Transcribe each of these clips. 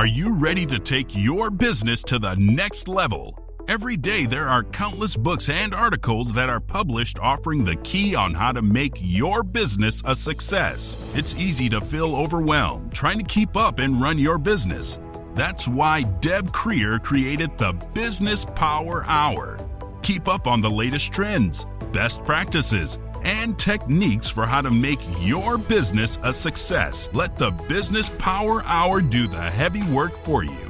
Are you ready to take your business to the next level? Every day, there are countless books and articles that are published offering the key on how to make your business a success. It's easy to feel overwhelmed trying to keep up and run your business. That's why Deb Creer created the Business Power Hour. Keep up on the latest trends, best practices, and techniques for how to make your business a success. Let the Business Power Hour do the heavy work for you.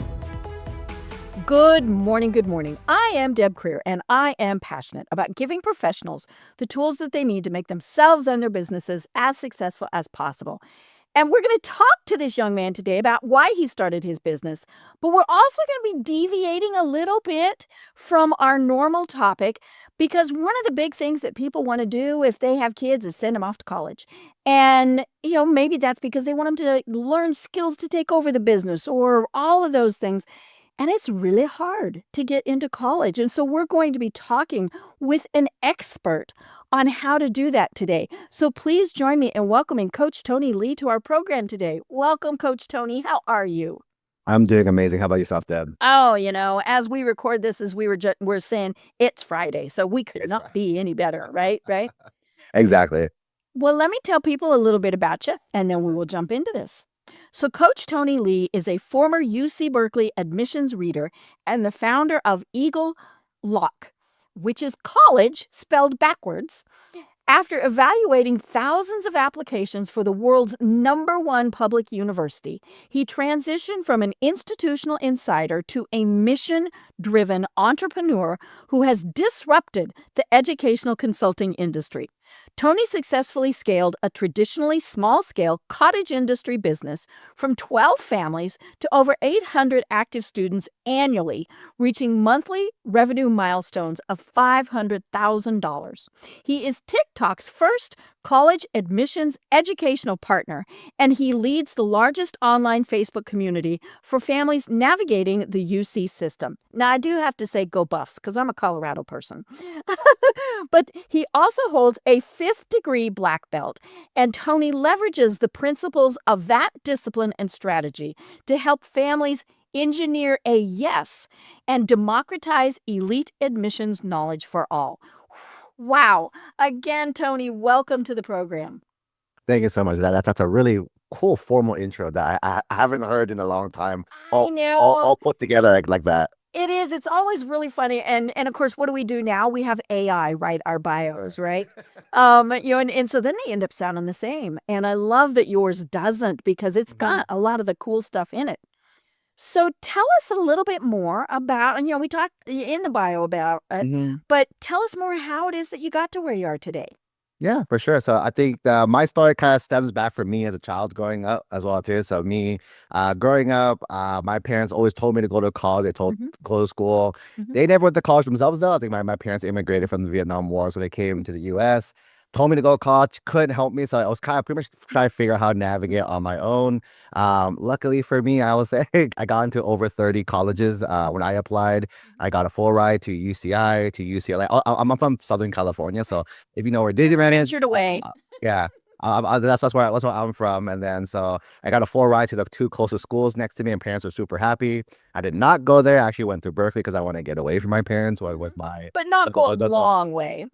Good morning, good morning. I am Deb Creer, and I am passionate about giving professionals the tools that they need to make themselves and their businesses as successful as possible. And we're going to talk to this young man today about why he started his business, but we're also going to be deviating a little bit from our normal topic because one of the big things that people want to do if they have kids is send them off to college. And, maybe that's because they want them to learn skills to take over the business or all of those things. And it's really hard to get into college. And so we're going to be talking with an expert on how to do that today. So please join me in welcoming Coach Tony Lee to our program today. Welcome, Coach Tony. How are you? I'm doing amazing. How about yourself, Deb? Oh, as we record this, as we're saying, it's Friday. So we could not be any better, right? Right? Exactly. Well, let me tell people a little bit about you, and then we will jump into this. So Coach Tony Lee is a former UC Berkeley admissions reader and the founder of Eagle Lock, which is college spelled backwards. After evaluating thousands of applications for the world's #1 public university, he transitioned from an institutional insider to a mission-driven entrepreneur who has disrupted the educational consulting industry. Tony successfully scaled a traditionally small-scale cottage industry business from 12 families to over 800 active students annually, reaching monthly revenue milestones of $500,000. He is TikTok's first college admissions educational partner, and he leads the largest online Facebook community for families navigating the UC system. Now, I do have to say go Buffs, because I'm a Colorado person. But he also holds a 5th degree black belt, and Tony leverages the principles of that discipline and strategy to help families engineer a yes and democratize elite admissions knowledge for all. Wow. Again, Tony, welcome to the program. Thank you so much. That's a really cool formal intro that I haven't heard in a long time. I know. All put together like that. It is. It's always really funny. And of course, what do we do now? We have AI write our bios, right? And so then they end up sounding the same. And I love that yours doesn't because it's got a lot of the cool stuff in it. So tell us a little bit more about, and we talked in the bio about it, but tell us more how it is that you got to where you are today. Yeah, for sure. So I think my story kind of stems back from me as a child growing up as well too. So me growing up, my parents always told me to go to college. They told go to school. They never went to college themselves though. I think my parents immigrated from the Vietnam War, so they came to the U.S. Told me to go to college, couldn't help me. So I was kind of pretty much trying to figure out how to navigate on my own. Luckily for me, I will say I got into over 30 colleges when I applied. I got a full ride to UCI, to UCLA. I'm from Southern California. So if you know where Disneyland is. Ventured away. Yeah. That's where I'm from. And then so I got a full ride to the 2 closest schools next to me, and parents were super happy. I did not go there. I actually went to Berkeley because I want to get away from my parents with my. But not go a long way.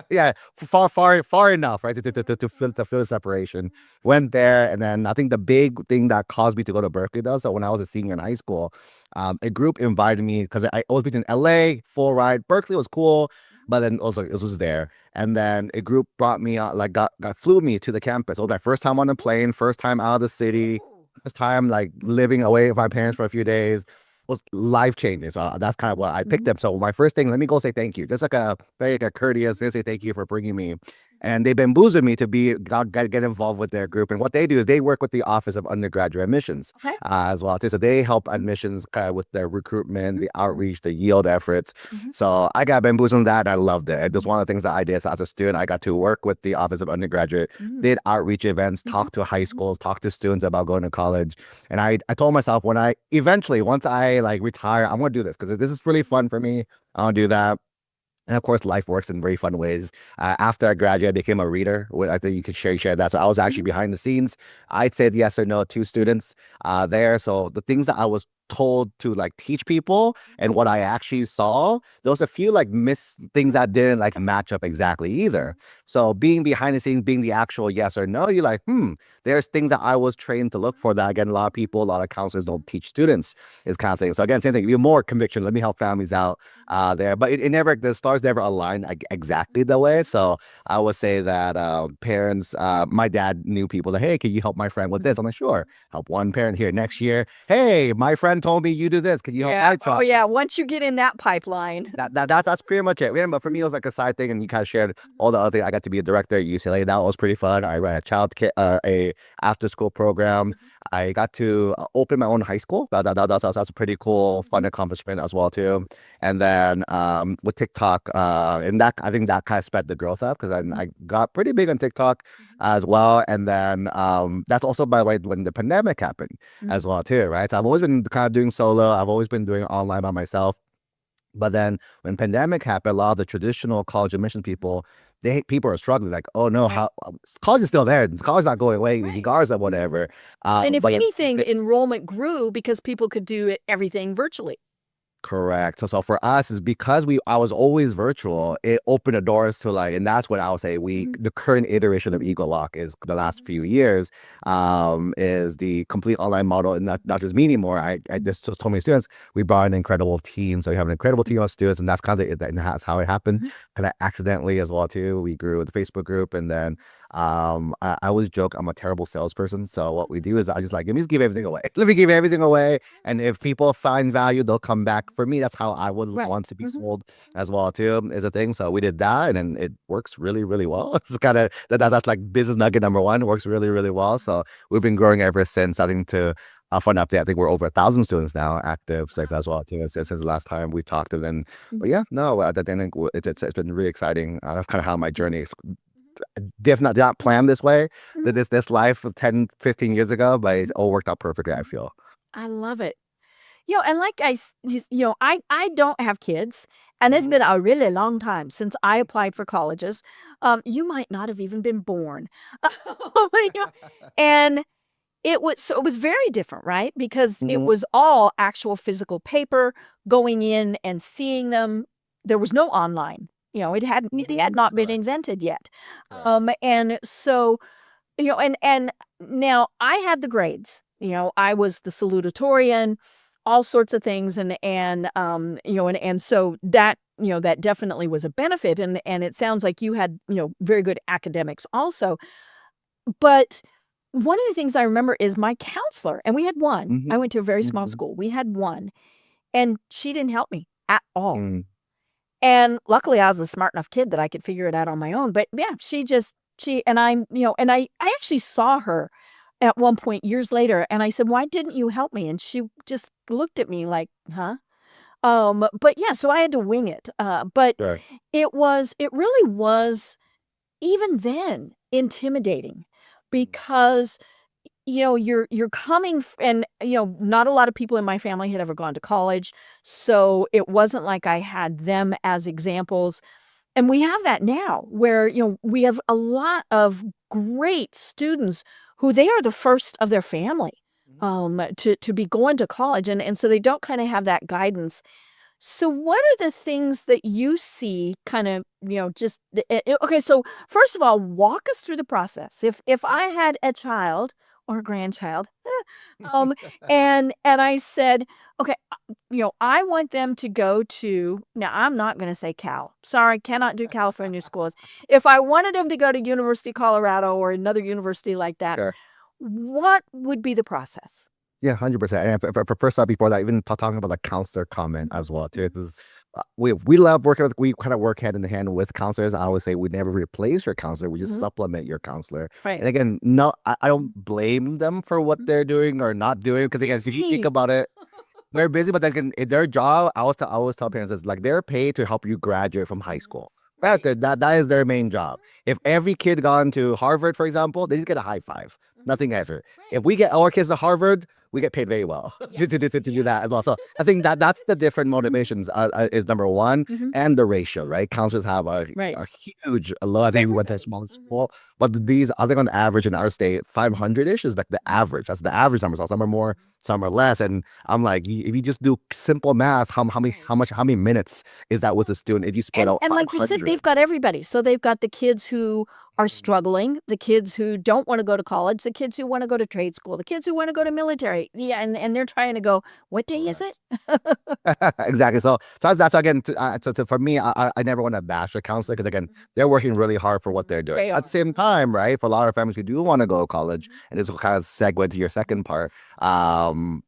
Yeah, far enough, right, to feel the separation. Went there, and then I think the big thing that caused me to go to Berkeley though. So when I was a senior in high school, a group invited me because I was between LA, full ride. Berkeley was cool, but then also it was there. And then a group brought me flew me to the campus. It was my first time on a plane, first time out of the city, first time living away from my parents for a few days. Was life changing. So that's kind of what I picked up. So my first thing, let me go say thank you. Just a very courteous, they say thank you for bringing me. And they bamboozled me to get involved with their group. And what they do is they work with the Office of Undergraduate Admissions as well. So they help admissions kind of with their recruitment, the outreach, the yield efforts. So I got bamboozled in that. I loved it. It was one of the things that I did. So as a student, I got to work with the Office of Undergraduate, did outreach events, talk to high schools, talk to students about going to college. And I told myself once I retire, I'm going to do this because this is really fun for me. I'll do that. And of course, life works in very fun ways. After I graduated, I became a reader. I think you could share that. So I was actually behind the scenes. I'd said yes or no to students there. So the things that I was told to like teach people and what I actually saw, there was a few like miss things that didn't like match up exactly either. So being behind the scenes, being the actual yes or no, you're like, there's things that I was trained to look for that again, a lot of people, a lot of counselors don't teach students is kind of thing. So again, same thing, even more conviction. Let me help families out there, but it never, the stars never align exactly the way. So I would say that parents, my dad knew people that, hey, can you help my friend with this? I'm like, sure. Help one parent here. Next year, hey, my friend told me you do this. Can you help my child? Oh yeah. Once you get in that pipeline. That's pretty much it. Yeah, but for me, it was like a side thing, and you kind of shared all the other things. I got to be a director at UCLA. That was pretty fun. I ran a a after school program. I got to open my own high school. That's a pretty cool, fun accomplishment as well too. And then with TikTok, and that I think that kind of sped the growth up because I got pretty big on TikTok as well. And then that's also, by the way, when the pandemic happened as well too, right? So I've always been kind of doing solo. I've always been doing online by myself. But then when pandemic happened, a lot of the traditional college admission people, people are struggling. Like, oh no, Right. how college is still there. College not going away, regardless of whatever. And if But anything, enrollment grew because people could do everything virtually. correct. So for us is because I was always virtual, it opened the doors to like, and that's what I would say the current iteration of Eagle Lock is the last few years, is the complete online model, and not just me anymore. I just told my students we brought an incredible team. So we have an incredible team of students, and that's kind of and that's how it happened. Kind of accidentally as well too. We grew the Facebook group, and then I always joke I'm a terrible salesperson. So what we do is I just like, let me just give everything away. Let me give everything away. And if people find value, they'll come back. For me, that's how I would Right. want to be sold as well too, is a thing. So we did that, and then it works really, really well. It's kind of that's like business nugget number one. It works really, really well. So we've been growing ever since. I think to a fun update, I think we're over 1,000 students now active like as well too since the last time we talked to them. But yeah, no, I think it's been really exciting. That's kind of how my journey is. Did not plan this way, this life of 10, 15 years ago, but it all worked out perfectly, I feel. I love it. And like I don't have kids, and it's been a really long time since I applied for colleges. You might not have even been born. You know, And it was very different, right? Because it was all actual physical paper, going in and seeing them. There was no online. It had not been Correct. invented yet. Correct. And so, and now I had the grades. I was the salutatorian, all sorts of things, and so that definitely was a benefit, and it sounds like you had very good academics also. But one of the things I remember is my counselor, and we had one. Mhm. I went to a very small Mhm. school. We had one, and she didn't help me at all. Mm. And luckily, I was a smart enough kid that I could figure it out on my own. But yeah, she and I actually saw her at one point years later, and I said, "Why didn't you help me?" And she just looked at me like, "Huh?" But yeah, so I had to wing it. But Sure. it really was, even then, intimidating because you're coming and not a lot of people in my family had ever gone to college, so it wasn't like I had them as examples. And we have that now where we have a lot of great students who they are the first of their family to be going to college, and so they don't kind of have that guidance. So what are the things that you see kind of, just okay, so first of all, walk us through the process. If I had a child or a grandchild, um, and I said, okay, I want them to go to, now I'm not going to say Cal. Sorry, cannot do California schools. If I wanted them to go to University of Colorado or another university like that, Sure. what would be the process? Yeah, 100%. And first off, before that, even talking about the counselor comment as well too. 'Cause, we love working with, we kind of work hand in hand with counselors. I always say we never replace your counselor. We just Mhm. supplement your counselor. Right. And again, no, I don't blame them for what they're doing or not doing. Because again, if you think See. about it, they're busy, but their job, I always tell parents is like they're paid to help you graduate from high school. Right. That is their main job. If every kid gone to Harvard, for example, they just get a high five. Nothing ever. If we get our kids to Harvard, we get paid very well to do that as well. So I think that's the different motivations is number one, Mhm. and the ratio, right? Counselors have Right. a huge, a lot. I think we went to a small school, but these, I think on average in our state, 500-ish is like the average. That's the average number. So some are more, some are less. And I'm like, if you just do simple math, how many minutes is that with a student if you spread out And like you said, 500? they've got everybody. So they've got the kids who are struggling, the kids who don't want to go to college, the kids who want to go to trade school, the kids who want to go to military. Yeah, and they're trying to go, what day is it? Exactly. So that's again. For me, I never want to bash a counselor because again, they're working really hard for what they're doing. They At the same time, right? For a lot of families who do want to go to college, and this will kind of segue to your second part.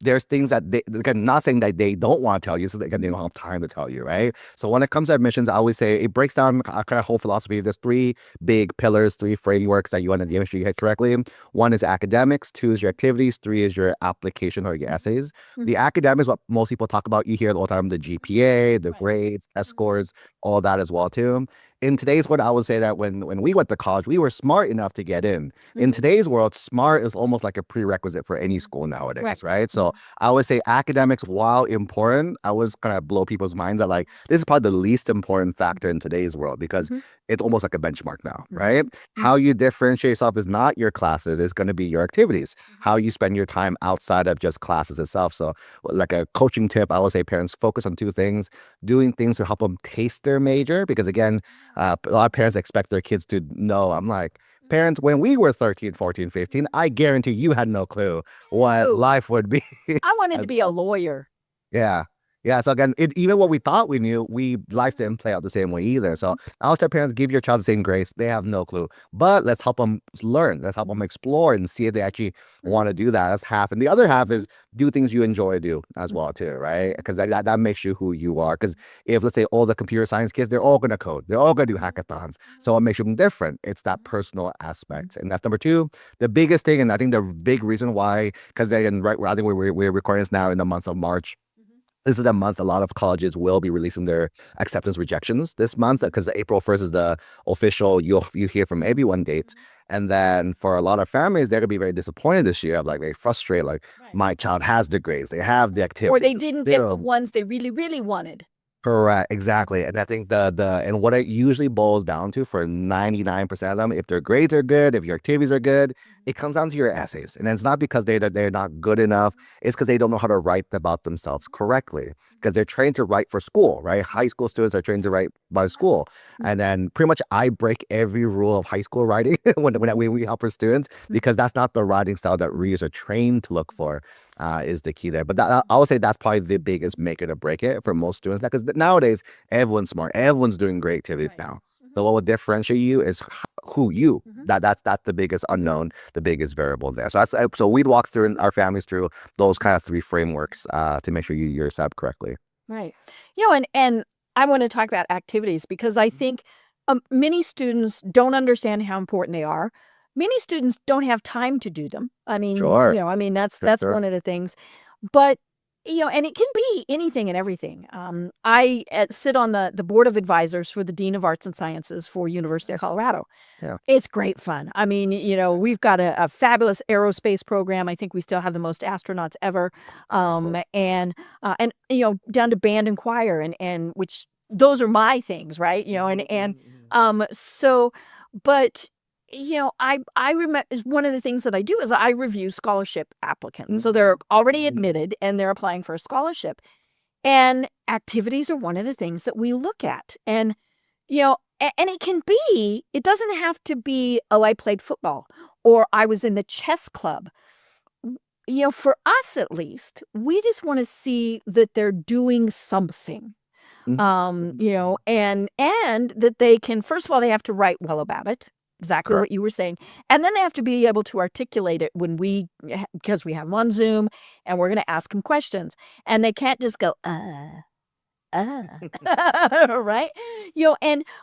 There's things that they, again, nothing that they don't want to tell you, so they don't have time to tell you, right? So when it comes to admissions, I always say it breaks down our kind of whole philosophy. There's three big pillars, three frameworks that you want to make sure you hit correctly. One is academics, two is your activities, three is your application or your essays. The academics, what most people talk about, you hear all the time, the GPA, the Right. grades, test scores, all that as well too. In today's world, I would say that when we went to college, we were smart enough to get in. In today's world, smart is almost like a prerequisite for any school nowadays, right? So I would say academics, while important, I was kind of blow people's minds that like this is probably the least important factor in today's world because it's almost like a benchmark now, right? How you differentiate yourself is not your classes, it's going to be your activities, how you spend your time outside of just classes itself. So like a coaching tip, I would say parents focus on two things: doing things to help them taste their major, because again, a lot of parents expect their kids to know. I'm like, parents, when we were 13, 14, 15, I guarantee you had no clue what No. life would be. I wanted to be a lawyer. Yeah. Yeah. So again, even what we thought we knew, life didn't play out the same way either. So I always tell parents, give your child the same grace. They have no clue, but let's help them learn. Let's help them explore and see if they actually want to do that. That's half. And the other half is do things you enjoy do as well too, right? Because that makes you who you are. Because if, let's say, all the computer science kids, they're all going to code. They're all going to do hackathons. So what makes them different? It's that personal aspect. And that's number two. The biggest thing, and I think the big reason why, because again, right, I think we're recording this now in the month of March. This is a month a lot of colleges will be releasing their acceptance rejections this month, because April 1st is the official you hear from everyone date. And then for a lot of families, they're gonna be very disappointed this year, like very frustrated, like my child has the grades, they have the activities, Or they didn't get the still- ones they really, really wanted. Correct, exactly. And I think and what it usually boils down to for 99% of them, if their grades are good, if your activities are good, it comes down to your essays. And it's not because they're not good enough, it's because they don't know how to write about themselves correctly. Because they're trained to write for school, right? High school students are trained to write by school. And then pretty much I break every rule of high school writing when we help our students, because that's not the writing style that readers are trained to look for. Is the key there. But I would say that's probably the biggest make it or break it for most students. Because nowadays, everyone's smart. Everyone's doing great activities now. So what would differentiate you is who you. That's the biggest unknown, the biggest variable there. So so we'd walk through our families through those kind of three frameworks to make sure you're set up correctly. Right. And I want to talk about activities because I think many students don't understand how important they are. Many students don't have time to do them. I mean, Sure. that's Sure. one of the things. But and it can be anything and everything. I sit on the board of advisors for the Dean of Arts and Sciences for University of Colorado. Yeah. It's great fun. I mean, we've got a fabulous aerospace program. I think we still have the most astronauts ever. And down to band and choir and which those are my things, right? So, but I remember one of the things that I do is I review scholarship applicants. So they're already admitted and they're applying for a scholarship. And activities are one of the things that we look at. And, and it doesn't have to be, oh, I played football or I was in the chess club. For us at least, we just want to see that they're doing something. And that they can, first of all, they have to write well about it. Exactly what you were saying. And then they have to be able to articulate it because we have them on Zoom and we're going to ask them questions. And they can't just go, right?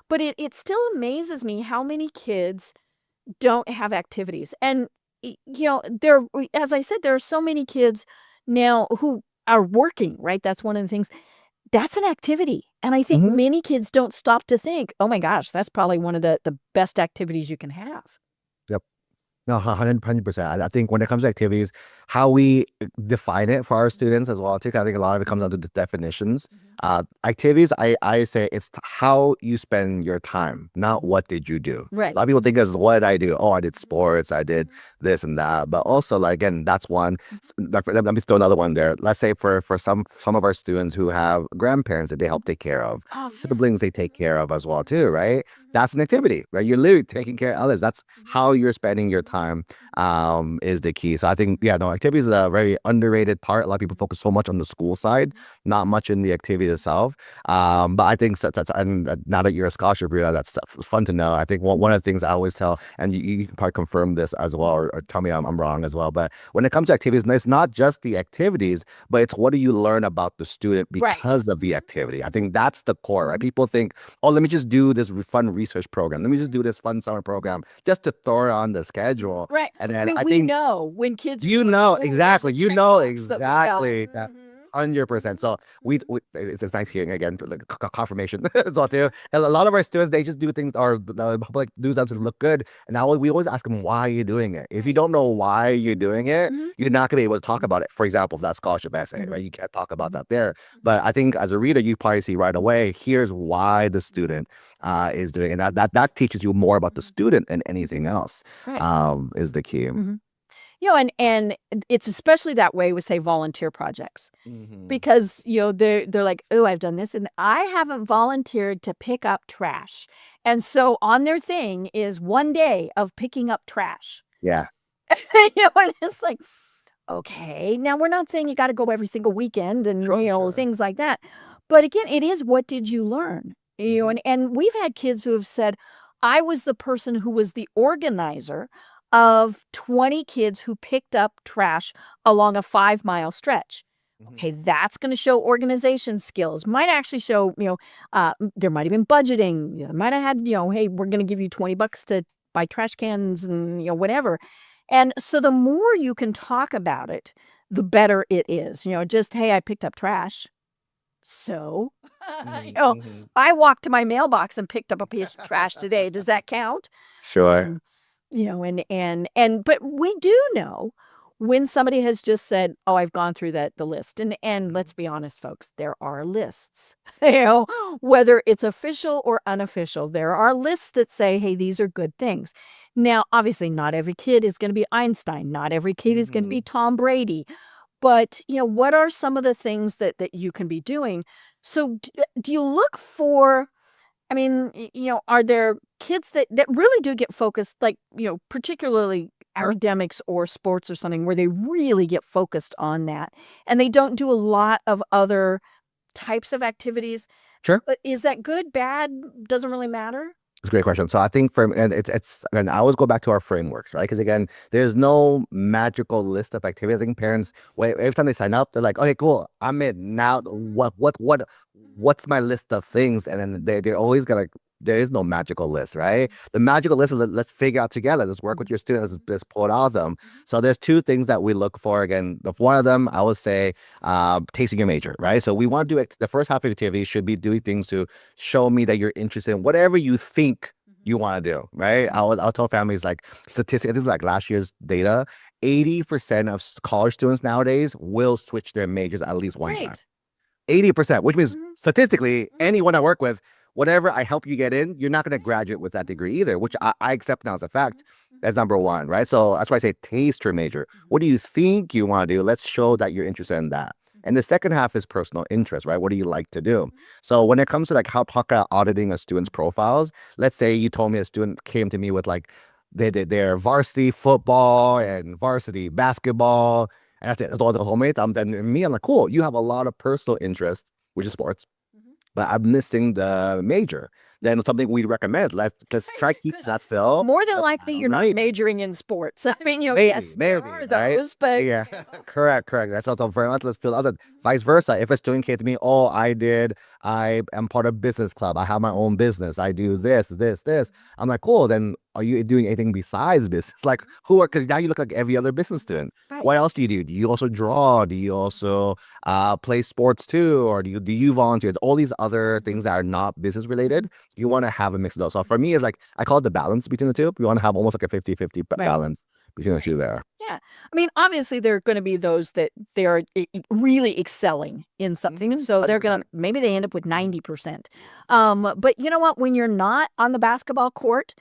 But it still amazes me how many kids don't have activities. And, as I said, there are so many kids now who are working, right? That's one of the things. That's an activity. And I think many kids don't stop to think, oh my gosh, that's probably one of the best activities you can have. Yep. No, 100%. I think when it comes to activities, how we define it for our students as well too. 'Cause I think a lot of it comes down to the definitions. Activities, I say it's how you spend your time, not what did you do. A Right. lot of people think it's what did I do? Oh, I did sports, I did this and that. But also, like again, that's one. Let me throw another one there. Let's say for some of our students who have grandparents that they help take care of, Oh, siblings they take care of as well too, right? Mhm. That's an activity, right? You're literally taking care of others. That's how you're spending your time is the key. So I think, yeah, no, activities is a very underrated part. A lot of people focus so much on the school side, not much in the activity itself. But I think that's and now that you're a scholarship reader, that's fun to know. I think one of the things I always tell, and you can probably confirm this as well, or tell me I'm wrong as well. But when it comes to activities, it's not just the activities, but it's what do you learn about the student Right. because of the activity. I think that's the core, right? People think, oh, let me just do this fun research program. Let me just do this fun summer program just to throw it on the schedule. Right. And I then mean, I we think know when kids are you going, know "Oh, there's a exactly. You know checkbox that we got." exactly that. 100%. So we it's nice hearing again for like confirmation as well too. And a lot of our students they just do things or the public do something to look good. And now we always ask them why you're doing it. If you don't know why you're doing it, Mhm. you're not gonna be able to talk about it. For example, that scholarship essay, Mhm. right? You can't talk about that there. But I think as a reader, you probably see right away. Here's why the student is doing it. And that teaches you more about the student than anything else. Right. Is the key. Mhm. And it's especially that way with, say, volunteer projects Mhm. because, they're like, "Oh, I've done this, and I haven't volunteered to pick up trash." And so on their thing is 1 day of picking up trash. Yeah. And it's like, "Okay, now we're not saying you gotta go every single weekend and, Sure, sure. things like that." But again, it is what did you learn? Mhm. And we've had kids who have said, "I was the person who was the organizer of 20 kids who picked up trash along a 5-mile stretch." Mhm. Okay, that's gonna show organization skills. Might actually show, there might have been budgeting. You might have had, "Hey, we're gonna give you $20 to buy trash cans," and, whatever. And so the more you can talk about it, the better it is. Just, "Hey, I picked up trash." So, you Mhm, know, mhm. I walked to my mailbox and picked up a piece of trash today. Does that count? Sure. Um, and but we do know when somebody has just said, "Oh, I've gone through the list." And let's Mhm. be honest, folks, there are lists. You know, whether it's official or unofficial, there are lists that say, "Hey, these are good things." Now, obviously, not every kid is going to be Einstein. Not every kid is going to be Mhm. Tom Brady. But, what are some of the things that you can be doing? So, do you look for I mean, are there kids that really do get focused, like, particularly academics or sports or something where they really get focused on that, and they don't do a lot of other types of activities? Sure. Is that good, bad, doesn't really matter? It's a great question. So I think from and it's and I always go back to our frameworks, right? Because again, there's no magical list of activities. I think parents, wait, every time they sign up, they're like, okay, cool, I'm in now. What's my list of things? And then they're always gonna. There is no magical list, right? The magical list is let's figure out together. Let's work with your students. Let's pull it out of them. So there's two things that we look for. Again, the one of them I would say, tasting your major, right? So we want to do the first half of the activity should be doing things to show me that you're interested in whatever you think you want to do, right? I'll tell families like statistics, this is like last year's data. 80% of college students nowadays will switch their majors at least one time. Right. 80%, which means Mhm. statistically, Mhm. anyone I work with, whatever I help you get in, you're not going to graduate with that degree either, which I accept now as a fact. That's number one, right? So that's why I say taste your major. What do you think you want to do? Let's show that you're interested in that. And the second half is personal interest, right? What do you like to do? So when it comes to like how Paka auditing a student's profiles, let's say you told me a student came to me with like they did their varsity football and varsity basketball, and that's it. That's all the homemade. Then me, I'm like, cool. You have a lot of personal interest, which is sports, Mhm. but I'm missing the major. Then something we recommend. Let's try keep 'Cause that still. more than Let's likely, add on you're the not major. majoring in sports. I mean, Maybe, yes, there maybe, are right? those, but Yeah, correct. That's also very much. Let's feel other vice versa. If a student came to me, oh, I am part of business club. I have my own business. I do this. I'm like, cool. Then are you doing anything besides business? Like because now you look like every other business student. Right. What else do? Do you also draw? Do you also play sports too? Or do you volunteer? It's all these other things that are not business related. You want to have a mix of those. So for me, it's like, I call it the balance between the two. We want to have almost like a 50-50 Right. balance between the two there. Yeah. I mean, obviously, there are going to be those that they're really excelling in something. And so they're going to, maybe they end up with 90%. But you know what? When you're not on the basketball court,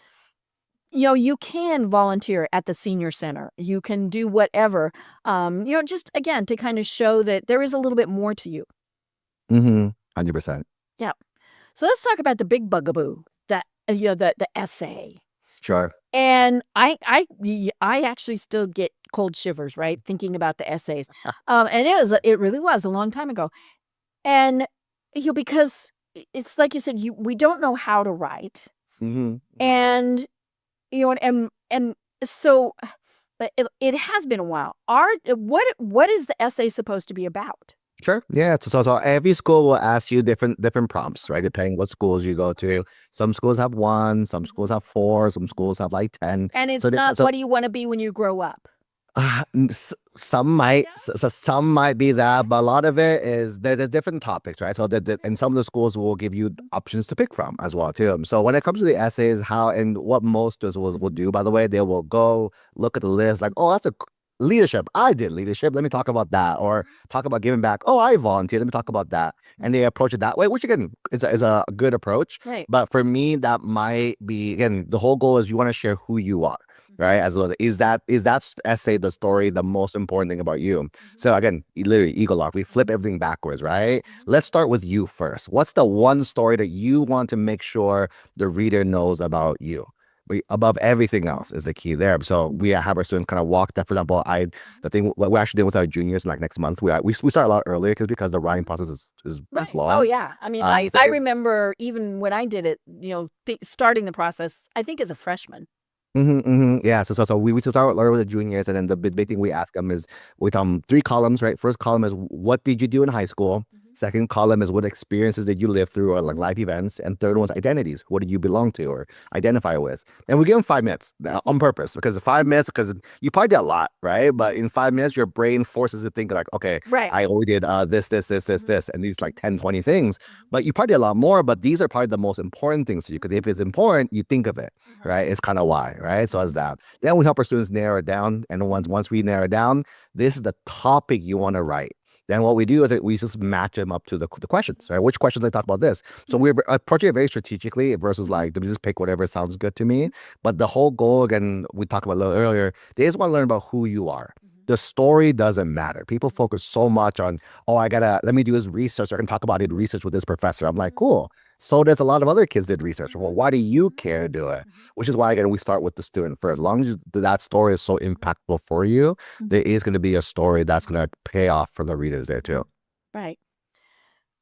you can volunteer at the senior center. You can do whatever, just again, to kind of show that there is a little bit more to you. 100%. Yeah. So let's talk about the big bugaboo, that, the essay. Sure. And I actually still get cold shivers, right? Thinking about the essays. And it really was a long time ago. And, because it's like you said, we don't know how to write. hmm And, and so it has been a while. What is the essay supposed to be about? Sure. Yeah. So every school will ask you different prompts, right? Depending what schools you go to. Some schools have 1, some schools have 4, some schools have like 10. And it's So not what do you want to be when you grow up? some might, some might be that, but a lot of it is there's different topics, right? So and some of the schools will give you options to pick from as well too. So when it comes to the essays, and what most schools will do, by the way, they will go look at the list like, oh, that's a leadership. I did leadership. Let me talk about that. Or talk about giving back. Oh, I volunteered. Let me talk about that. And they approach it that way, which again is a good approach. Right. But for me, that might be, again, the whole goal is you want to share who you are, right? As well, is that essay, the story, the most important thing about you? So again, literally Eagle Lock, we flip everything backwards, right? Let's start with you first. What's the one story that you want to make sure the reader knows about you? Above everything else is the key there. So we have our students kind of walk that. For example, the thing what we're actually doing with our juniors like next month, we start a lot earlier because the writing process is Right. long. Oh yeah. I mean, I remember even when I did it, starting the process, I think as a freshman. Yeah. So we start learning with the juniors, and then the big thing we ask them is with 3 columns, right? First column is what did you do in high school. Second column is what experiences did you live through, or like life events, and third one's identities. What do you belong to or identify with? And we give them 5 minutes on purpose, because 5 minutes, because you probably did a lot, right? But in 5 minutes, your brain forces to think like, okay, Right. I only did this, and these like 10, 20 things. But you probably did a lot more, but these are probably the most important things to you, because if it's important, you think of it, right? It's kind of why, right? So as that. Then we help our students narrow it down. And once we narrow it down, this is the topic you want to write. Then what we do is we just match them up to the questions, right? Which questions they talk about this? So we're approaching it very strategically versus like, just pick whatever sounds good to me. But the whole goal, again, we talked about a little earlier, they just want to learn about who you are. The story doesn't matter. People focus so much on, oh, let me do this research. I can talk about it research with this professor. I'm like, cool. So does a lot of other kids did research. Well, why do you care to do it? Which is why, again, we start with the student first. As long as that story is so impactful for you, there is going to be a story that's going to pay off for the readers there too. Right.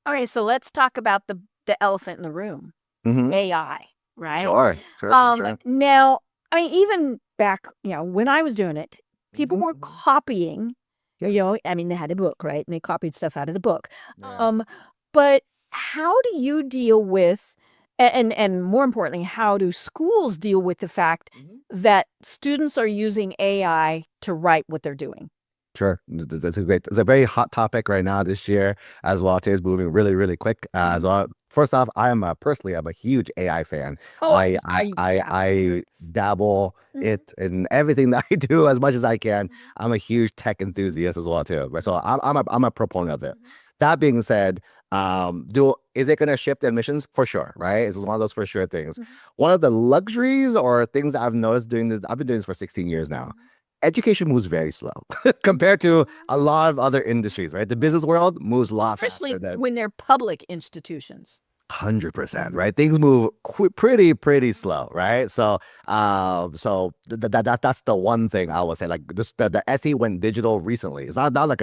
All right. So let's talk about the elephant in the room, AI, right? Sure. Now, I mean, even back, when I was doing it, people were copying, I mean, they had a book, right? And they copied stuff out of the book. Yeah. But how do you deal with, and more importantly, how do schools deal with the fact that students are using AI to write what they're doing? Sure. It's a very hot topic right now this year as well. It's moving really, really quick. As well. First off, personally, I'm a huge AI fan. Oh, I dabble it in everything that I do as much as I can. I'm a huge tech enthusiast as well too. Right? So I'm a proponent of it. That being said, is it going to shift admissions? For sure, right? It's one of those for sure things. One of the luxuries or things that I've noticed doing this, I've been doing this for 16 years now. Education moves very slow compared to a lot of other industries, right? The business world moves a lot especially faster than when they're public institutions. 100%, right? Things move pretty slow, right? So, that's the one thing I would say. Like the SE went digital recently. It's not like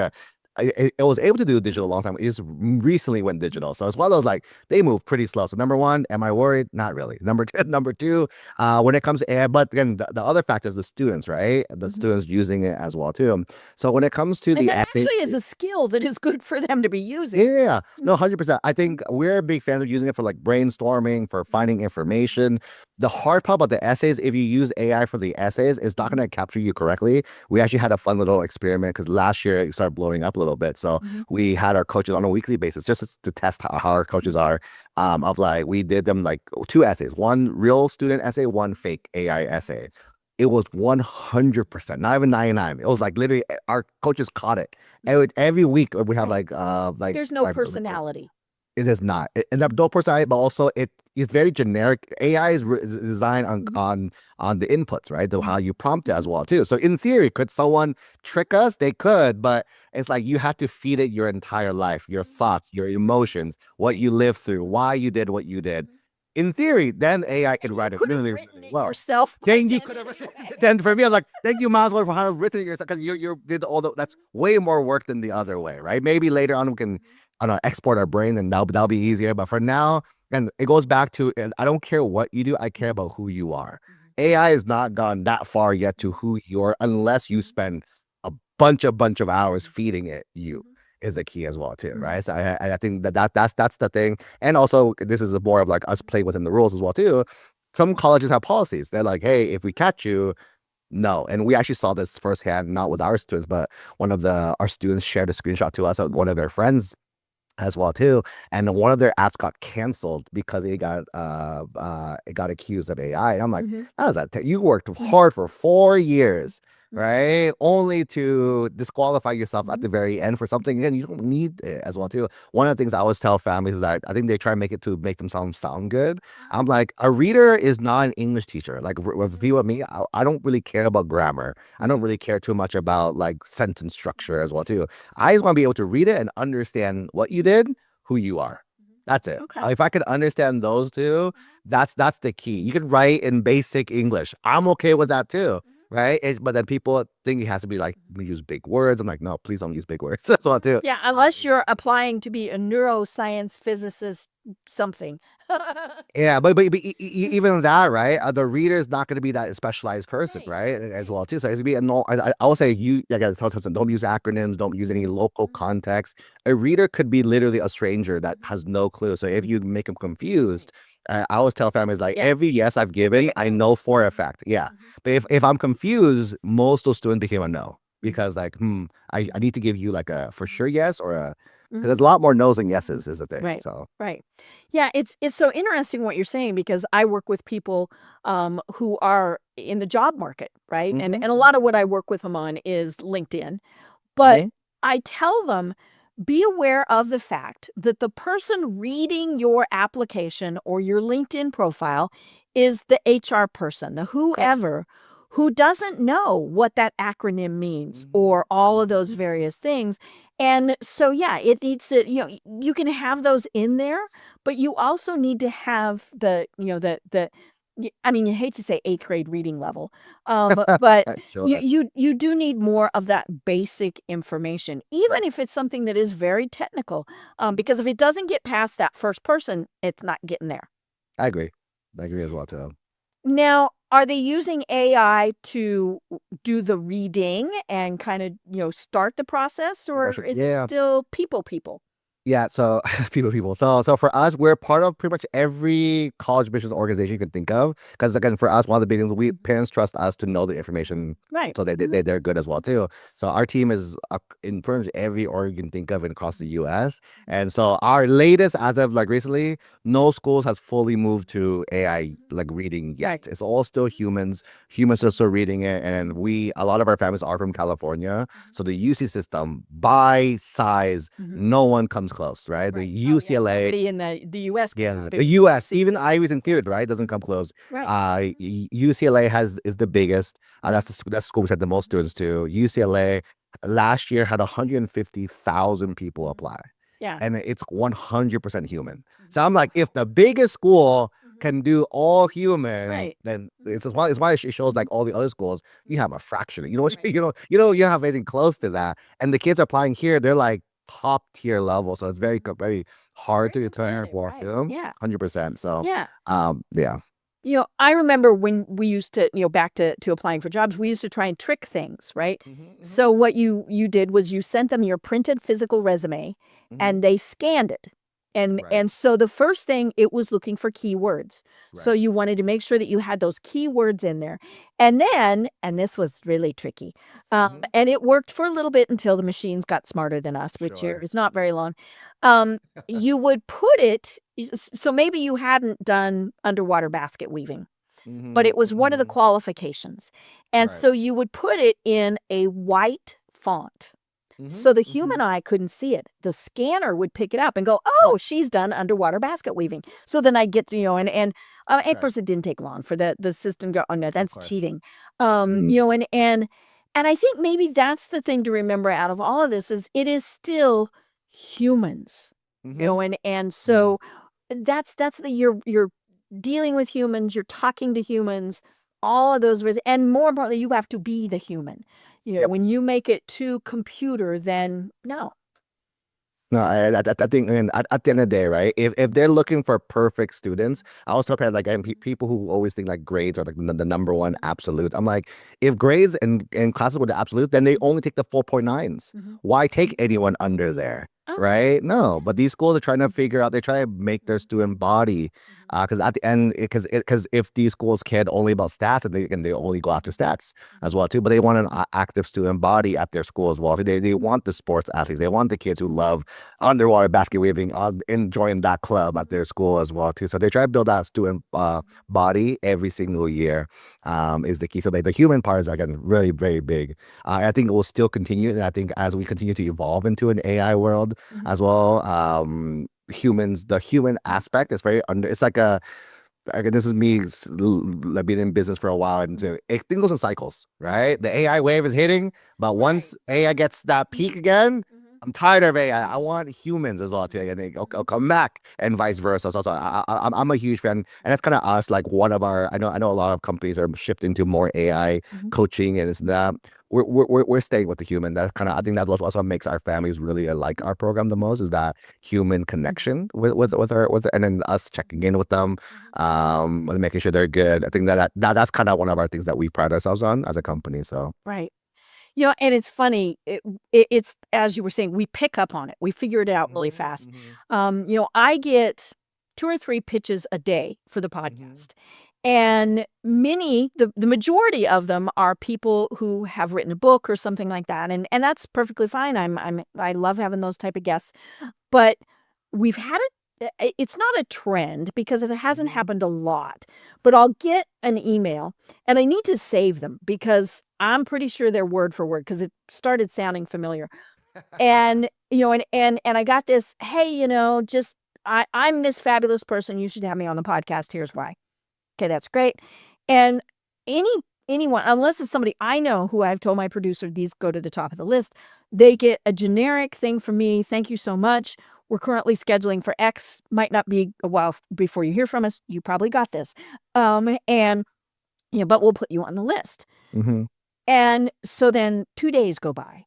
it was able to do digital a long time. It just recently went digital. So it's one of those like they move pretty slow. So number one, am I worried? Not really. Number two, when it comes to AI, but again, the other factor is the students, right? The students using it as well too. So when it comes to And the that essay, actually is a skill that is good for them to be using. yeah, no, 100%. I think we're big fans of using it for like brainstorming, for finding information. The hard part about the essays, if you use AI for the essays, it's not going to capture you correctly. We actually had a fun little experiment because last year it started blowing up a little bit. So we had our coaches on a weekly basis just to test how our coaches are. Of like, we did them like 2 essays, one real student essay, one fake AI essay. It was 100%, not even 99. It was like literally our coaches caught it. Every week we have Right. like There's no five- personality. It is not. And that no personality, but also it's very generic. AI is designed on the inputs, right? How you prompt it as well too. So in theory, could someone trick us? They could, but it's like you have to feed it your entire life, your thoughts, your emotions, what you lived through, why you did what you did. In theory, then AI can write it Could have really, written really it well. yourself. Then you could have written. Then for me, I'm like, thank you, Miles, for having written it yourself because you did all the. That's way more work than the other way, right? Maybe later on we can, I don't know, export our brain and that'll be easier. But for now, and it goes back to, I don't care what you do, I care about who you are. AI has not gone that far yet to who you are unless you spend a bunch of hours feeding it you. Is the key as well too, right? So I think that's the thing, and also this is more of like us playing within the rules as well too. Some colleges have policies. They're like, hey, if we catch you, no. And we actually saw this firsthand, not with our students, but one of our students shared a screenshot to us of one of their friends as well too, and one of their apps got canceled because it got accused of AI. And I'm like, how does that? You worked hard for 4 years, right? Only to disqualify yourself at the very end for something again you don't need it as well too. One of the things I always tell families is that I think they try and make it to make themselves sound good. I'm like, a reader is not an English teacher. Like with you and me, I don't really care about grammar. I don't really care too much about like sentence structure as well too. I just want to be able to read it and understand what you did, who you are. That's it. Okay. If I could understand those two, that's the key. You can write in basic English. I'm okay with that too, right? But then people think it has to be like we use big words. I'm like, no, please don't use big words. That's what too. Yeah, unless you're applying to be a neuroscience physicist something. Yeah, but even that, right? The reader's not going to be that specialized person, right? As well too. So it's gonna be a no. I will say you. I gotta tell them, don't use acronyms. Don't use any local context. A reader could be literally a stranger that has no clue. So if you make them confused, I always tell families like every yes I've given, I know for a fact. Yeah, but if I'm confused, most of those students became a no because like, I need to give you like a for sure yes or a. Because there's a lot more no's than yeses is a thing. Right. So Right. Yeah, it's so interesting what you're saying because I work with people who are in the job market, right? And a lot of what I work with them on is LinkedIn. But I tell them be aware of the fact that the person reading your application or your LinkedIn profile is the HR person, the whoever who doesn't know what that acronym means or all of those various things. And so, yeah, it needs to, you can have those in there, but you also need to have I mean, you hate to say 8th grade reading level, but sure. you do need more of that basic information, even if it's something that is very technical, because if it doesn't get past that first person, it's not getting there. I agree. I agree as well too. Now, are they using AI to do the reading and kind of, start the process, or is it still people? Yeah, so people. So for us, we're part of pretty much every college admissions organization you can think of. Because again, for us, one of the big things parents trust us to know the information, Right. so they're good as well too. So our team is in pretty much every org you can think of across the U.S. And so our latest, as of like recently, no schools has fully moved to AI like reading yet. Right. It's all still humans. Humans are still reading it, and a lot of our families are from California. So the UC system by size, no one comes close, right? The UCLA, Nobody in the U.S. the U.S. Even Ivy's included, right? Doesn't come close. Right. UCLA is the biggest. That's the school which had the most students too. UCLA last year had 150,000 people apply. Yeah. And it's 100% human. So I'm like, if the biggest school can do all human, Right. then it's why it shows like all the other schools, you have a fraction. You know, Right. you don't have anything close to that. And the kids applying here, they're like top tier level. So it's very, very hard Very to turn competitive, for, right. Yeah. 100%. So, Yeah. yeah. I remember when we used to, back to applying for jobs, we used to try and trick things, right? So what you did was you sent them your printed physical resume and they scanned it. And Right. and so the first thing, it was looking for keywords. So Right. you wanted to make sure that you had those keywords in there. And then, and this was really tricky, and it worked for a little bit until the machines got smarter than us, which Sure. is not very long. You would put it, so maybe you hadn't done underwater basket weaving, but it was one of the qualifications. And Right. so you would put it in a white font. So the human eye couldn't see it. The scanner would pick it up and go, "Oh, she's done underwater basket weaving." So then I get to, and of Right. course it didn't take long for the system to go, "Oh no, that's course. cheating." Mm. And I think maybe that's the thing to remember out of all of this is it is still humans. And so that's the you're dealing with humans, you're talking to humans, all of those and more importantly, you have to be the human. Yep. When you make it to computer, then no. No, I think, and at the end of the day, right? If they're looking for perfect students, I always tell parents, like, and people who always think like grades are like the number one absolute. I'm like, if grades and classes were the absolute, then they only take the 4.9s. Why take anyone under there? Okay. Right? No, but these schools are trying to figure out. They try to make their student body, because at the end, because if these schools cared only about stats, and they only go after stats as well too, but they want an active student body at their school as well. They want the sports athletes. They want the kids who love underwater basket weaving, enjoying that club at their school as well too. So they try to build that student body every single year. Is the key. So the human part is again really very big. I think it will still continue, and I think as we continue to evolve into an AI world as well, the human aspect is very under. It's like again, this is me like being in business for a while, and so it things goes in cycles, right? The AI wave is hitting, but once AI gets that peak again, I'm tired of AI. I want humans as well to come back, and vice versa. So I'm a huge fan, and that's kind of us. Like one of our, I know a lot of companies are shifting to more AI coaching, and it's that we're staying with the human. That's kind of, I think that's what also makes our families really like our program the most, is that human connection with and then us checking in with them, and making sure they're good. I think that's kind of one of our things that we pride ourselves on as a company. So Right. And it's funny. It's as you were saying, we pick up on it. We figure it out really fast. I get 2 or 3 pitches a day for the podcast. And the majority of them are people who have written a book or something like that. And that's perfectly fine. I love having those type of guests. But we've had it's not a trend because it hasn't happened a lot, but I'll get an email and I need to save them because I'm pretty sure they're word for word because it started sounding familiar. And, and I got this, "Hey, just I'm this fabulous person. You should have me on the podcast. Here's why." Okay, that's great. And anyone, unless it's somebody I know who I've told my producer, these go to the top of the list, they get a generic thing from me. "Thank you so much. We're currently scheduling for X. Might not be a while before you hear from us. You probably got this. And but we'll put you on the list." And so then 2 days go by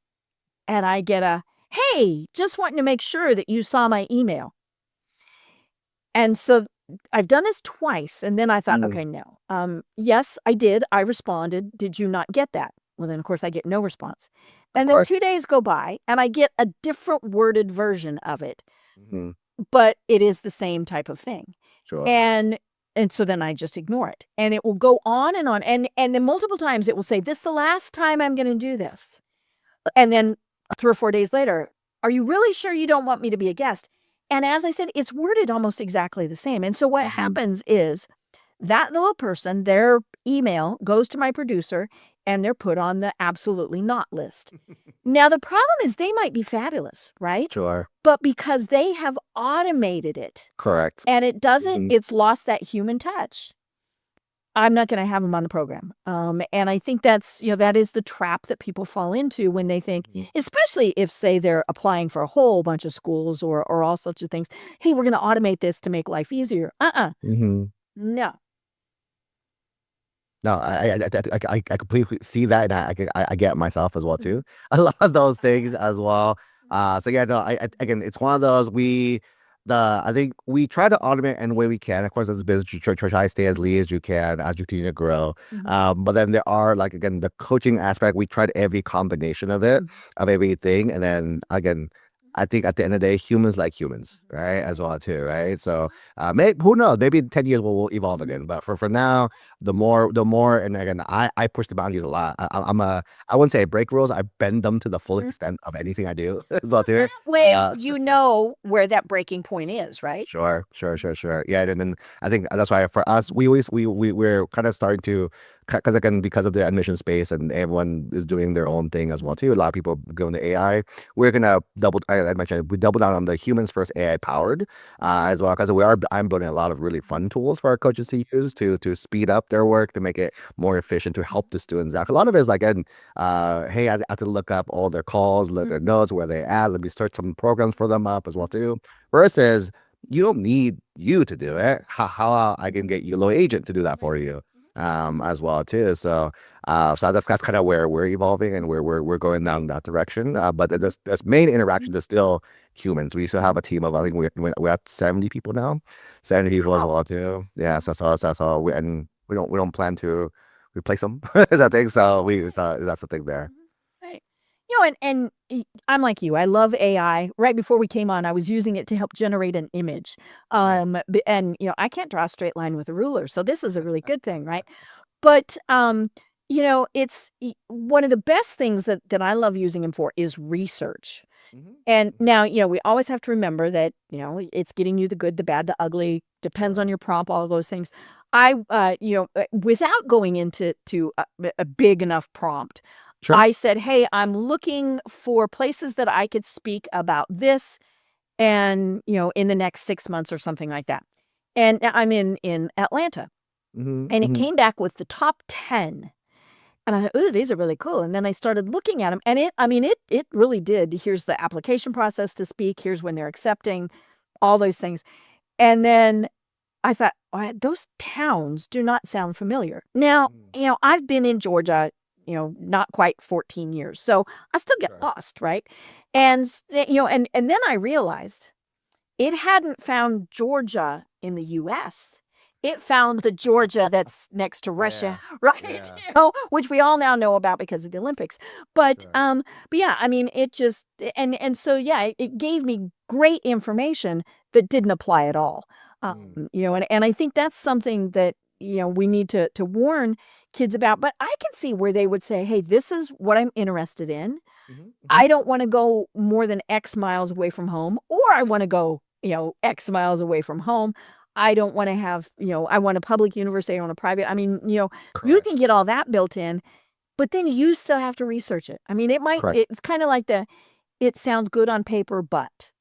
and I get a, "Hey, just wanting to make sure that you saw my email." And so I've done this twice, and then I thought, okay, no. Yes, I did. I responded. Did you not get that? Well, then, of course, I get no response. And then course. 2 days go by, and I get a different worded version of it, Mhm. but it is the same type of thing. Sure. And so then I just ignore it, and it will go on, and then multiple times it will say, "This is the last time I'm going to do this." And then 3 or 4 days later, "Are you really sure you don't want me to be a guest?" And as I said, it's worded almost exactly the same. And so what happens is that little person, their email goes to my producer and they're put on the absolutely not list. Now, the problem is they might be fabulous, right? Sure. But because they have automated it Correct. and it doesn't, it's lost that human touch. I'm not going to have them on the program. And I think that's, that is the trap that people fall into when they think, especially if, say, they're applying for a whole bunch of schools or all sorts of things. "Hey, we're going to automate this to make life easier." No. No, I completely see that, and I get myself as well too. I love those things as well. So yeah, no, again, it's one of those I think we try to automate any way we can. Of course, as a business, you try to stay as lean as you can as you continue to grow. But then there are like again the coaching aspect. We tried every combination of it, of everything, and then again. I think at the end of the day, humans like humans, right? As well too, right? So, maybe who knows? Maybe in 10 years we'll evolve again. But for now, the more, and again, I push the boundaries a lot. I wouldn't say I break rules. I bend them to the full extent of anything I do. As well too. That way, you know where that breaking point is, right? Sure. Yeah, and then I think that's why for us, we're kind of starting to, because again, because of the admission space and everyone is doing their own thing as well too. A lot of people going to AI. We're gonna I mentioned we double down on the humans first AI powered as well, because I'm building a lot of really fun tools for our coaches to use to speed up their work, to make it more efficient, to help the students out. A lot of it is like, hey, I have to look up all their calls, look their notes, where they at. Let me start some programs for them up as well too. Versus, you don't need you to do it. How I can get you a little agent to do that for you, as well too. So that's kind of where we're evolving and where we're going down that direction. But this main interaction is still humans. We still have a team of, I think we're at 70 people now, 70 people as well too. Yeah, so that's all. We don't plan to replace them. Is that thing? So that's the thing there. Right. I'm like you. I love AI. Right before we came on, I was using it to help generate an image. And I can't draw a straight line with a ruler, so this is a really good thing, right? But it's one of the best things that I love using him for is research. And now, we always have to remember that, it's getting you the good, the bad, the ugly, depends on your prompt, all of those things. Without going into a big enough prompt, Sure. I said, hey, I'm looking for places that I could speak about this and, in the next 6 months or something like that. And I'm in Atlanta. And it came back with the top 10. And I thought, ooh, these are really cool. And then I started looking at them, and it really did. Here's the application process to speak. Here's when they're accepting, all those things. And then I thought, those towns do not sound familiar. Now, I've been in Georgia, not quite 14 years. So I still get lost, right? And, and then I realized it hadn't found Georgia in the US. It found the Georgia that's next to Russia, right? Yeah. Which we all now know about because of the Olympics. But yeah, it just it gave me great information that didn't apply at all. And I think that's something that we need to warn kids about. But I can see where they would say, hey, this is what I'm interested in. I don't want to go more than X miles away from home, or I want to go X miles away from home. I don't want to have, I want a public university, I want a private. You can get all that built in, but then you still have to research it. It's kind of like it sounds good on paper, but,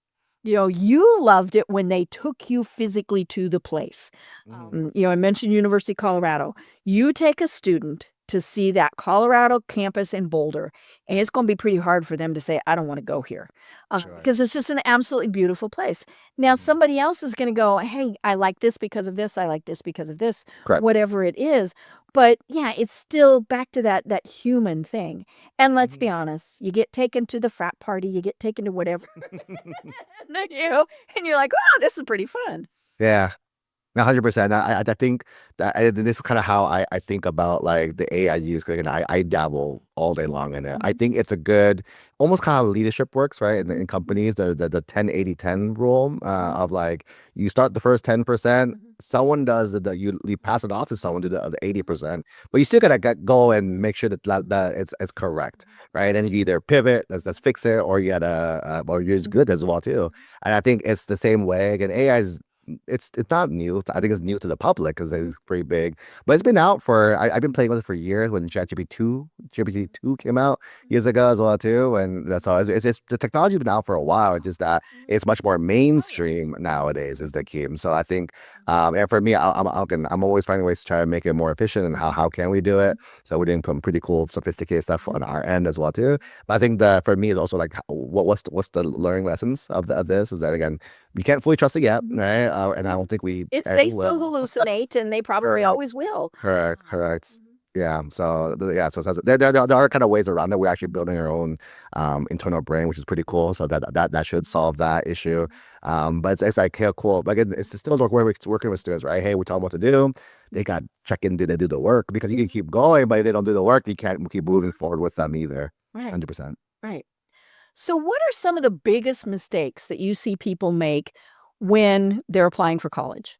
you loved it when they took you physically to the place. I mentioned University of Colorado. You take a student to see that Colorado campus in Boulder, and it's going to be pretty hard for them to say, I don't want to go here, because it's just an absolutely beautiful place. Now, somebody else is going to go, hey, I like this because of this. I like this because of this, Correct. whatever it is. But yeah, it's still back to that human thing. And let's be honest, you get taken to the frat party, you get taken to whatever, and you're like, oh, this is pretty fun. Yeah. 100%. I think that this is kind of how I think about like the AI use, and I dabble all day long in it. I think it's a good, almost kind of leadership works, right? In companies, the 10-80-10 rule, of like, you start the first 10%, someone does you pass it off to someone to the 80%, but you still gotta go and make sure that it's correct, right? And you either pivot, let's fix it, or you gotta, or you're good as well too. And I think it's the same way. Again, AI is, it's not new. I think it's new to the public because it's pretty big, but it's been out for, I've been playing with it for years when GPT-2 came out years ago as well too. And that's all. It's the technology's been out for a while. It's just that it's much more mainstream nowadays is the key. So I think, and for me, I'm always finding ways to try to make it more efficient, and how can we do it? So we're doing some pretty cool, sophisticated stuff on our end as well too. But I think for me is also like, what's the learning lessons of this is that again we can't fully trust it yet, right? And I don't think we They will. still hallucinate, and they probably Correct. always will. Correct. Yeah. So there are kind of ways around it. We're actually building our own internal brain, which is pretty cool. So that should solve that issue. But it's like, hey, cool. But again, it's still working with students, right? Hey, we tell them what to do. They got check in, did they do the work? Because you can keep going, but if they don't do the work, you can't keep moving forward with them either. Right. 100%. Right. So, what are some of the biggest mistakes that you see people make when they're applying for college?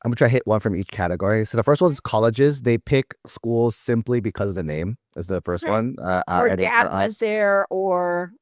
I'm gonna try to hit one from each category. So the first one is colleges. They pick schools simply because of the name. Is the first Right. one. Or And dad for was us, there, or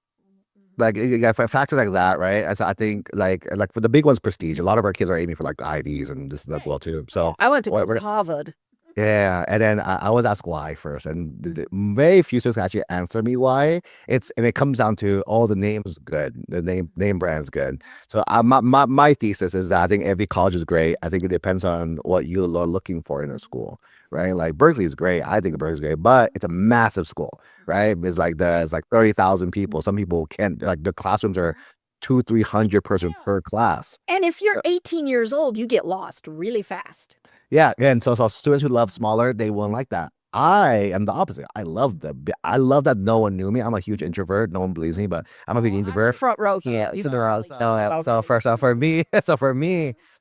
like yeah, for factors like that, right? I think like for the big ones, prestige. A lot of our kids are aiming for like IVs and this as well too. So I went to we're Harvard. yeah, and then I was asked why first, and very few students actually answer me why. And it comes down to all the names good, the name brand's good. So my thesis is that I think every college is great. I think it depends on what you are looking for in a school, right? Like Berkeley is great. I think Berkeley is great, but it's a massive school, right? It's like 30,000 people. Some people can't like the classrooms are 200-300 person per class. And if you're 18 years old, you get lost really fast. Yeah, and so students who love smaller, they won't like that. I am the opposite. I love that no one knew me. I'm a huge introvert. No one believes me, but I'm a big introvert. Front row. Yeah, You so there are probably so, don't. so first off for me,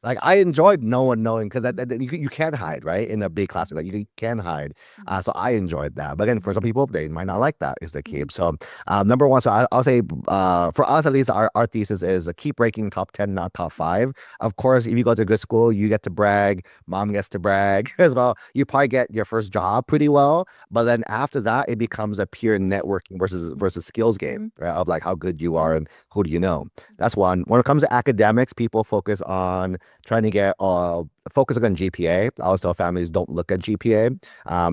like I enjoyed no one knowing because that you can't hide right in a big class like you can hide. So I enjoyed that. But again, for some people, they might not like that. Is the key. So number one, so I'll say for us at least, our thesis is keep ranking top 10, not top 5. Of course, if you go to a good school, you get to brag. Mom gets to brag as well. You probably get your first job pretty well, but then after that, it becomes a pure networking versus skills game, right? Of like how good you are and who do you know. That's one. When it comes to academics, people focus on trying to get focusing on GPA. I always tell families don't look at GPA.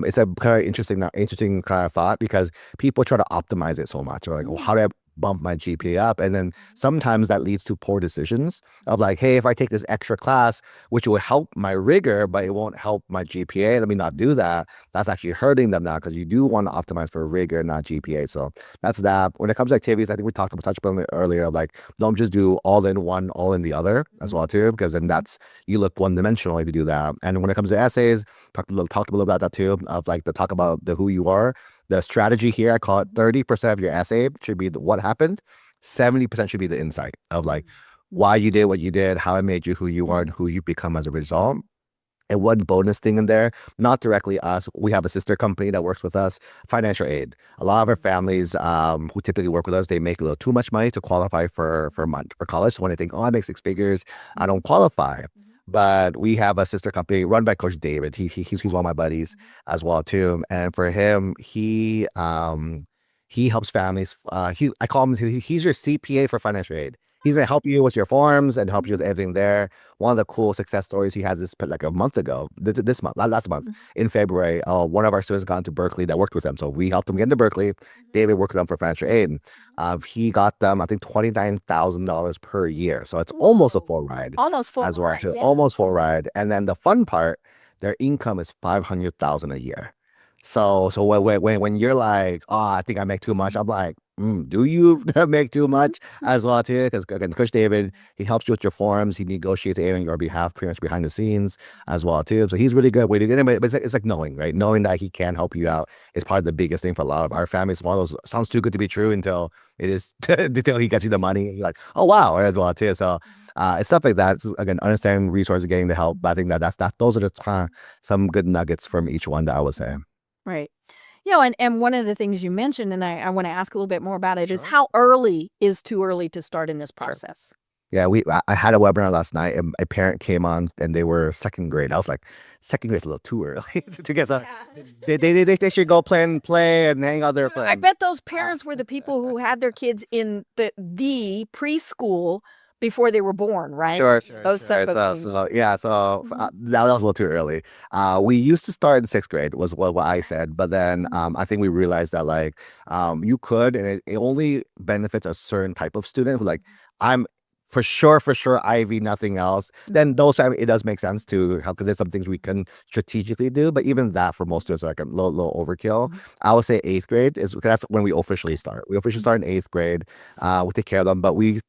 It's a kind of interesting kind of thought because people try to optimize it so much. They're like, well, how do I bump my GPA up? And then sometimes that leads to poor decisions of like, hey, if I take this extra class, which will help my rigor, but it won't help my GPA, let me not do that. That's actually hurting them now because you do want to optimize for rigor, not GPA. So that's that. When it comes to activities, I think we touched about it earlier, like don't just do all in one, all in the other as well too, because then you look one dimensional if you do that. And when it comes to essays, talked a little about that too, of like the talk about the who you are. The strategy here, I call it 30% of your essay should be what happened. 70% should be the insight of like why you did what you did, how it made you who you are, and who you become as a result. And one bonus thing in there, not directly us, we have a sister company that works with us, financial aid. A lot of our families who typically work with us, they make a little too much money to qualify for college. So when they think, oh, I make 6 figures, I don't qualify. But we have a sister company run by Coach David. He's one of my buddies as well too. And for him, he helps families. I call him he's your CPA for financial aid. He's gonna help you with your forms and help you with everything there. One of the cool success stories he has this like a month ago, this month, last month in February. One of our students got into Berkeley that worked with him, so we helped him get into Berkeley. David worked with them for financial aid. He got them, I think, $29,000 per year, so it's almost a full ride. Almost full As well ride, too, yeah. almost full ride. And then the fun part, their income is $500,000 a year. So when you're like, oh, I think I make too much, I'm like, do you make too much as well too? Because again, Coach David, he helps you with your forms, he negotiates it on your behalf, pretty much behind the scenes as well too. So he's really good way to get it. But it's like knowing, right? Knowing that he can help you out is probably the biggest thing for a lot of our families. One of those sounds too good to be true until it is until he gets you the money. And you're like, oh wow, as well too. So it's stuff like that. So again, understanding resources, getting the help. But I think that's those are the some good nuggets from each one that I would say. Right. And one of the things you mentioned, and I want to ask a little bit more about it, is how early is too early to start in this process? Yeah, I had a webinar last night and a parent came on and they were second grade. I was like, second grade's a little too early to get some. They should go play and hang out there I playing. bet those parents were the people who had their kids in the preschool before they were born, right? Sure. Those type of things. So that was a little too early. We used to start in 6th grade was what I said, but then I think we realized that like you could, and it only benefits a certain type of student who like I'm for sure, Ivy, nothing else. Then those time it does make sense to help because there's some things we can strategically do. But even that for most students like a little overkill. I would say 8th grade is that's when we officially start. We officially start in 8th grade. We take care of them, but we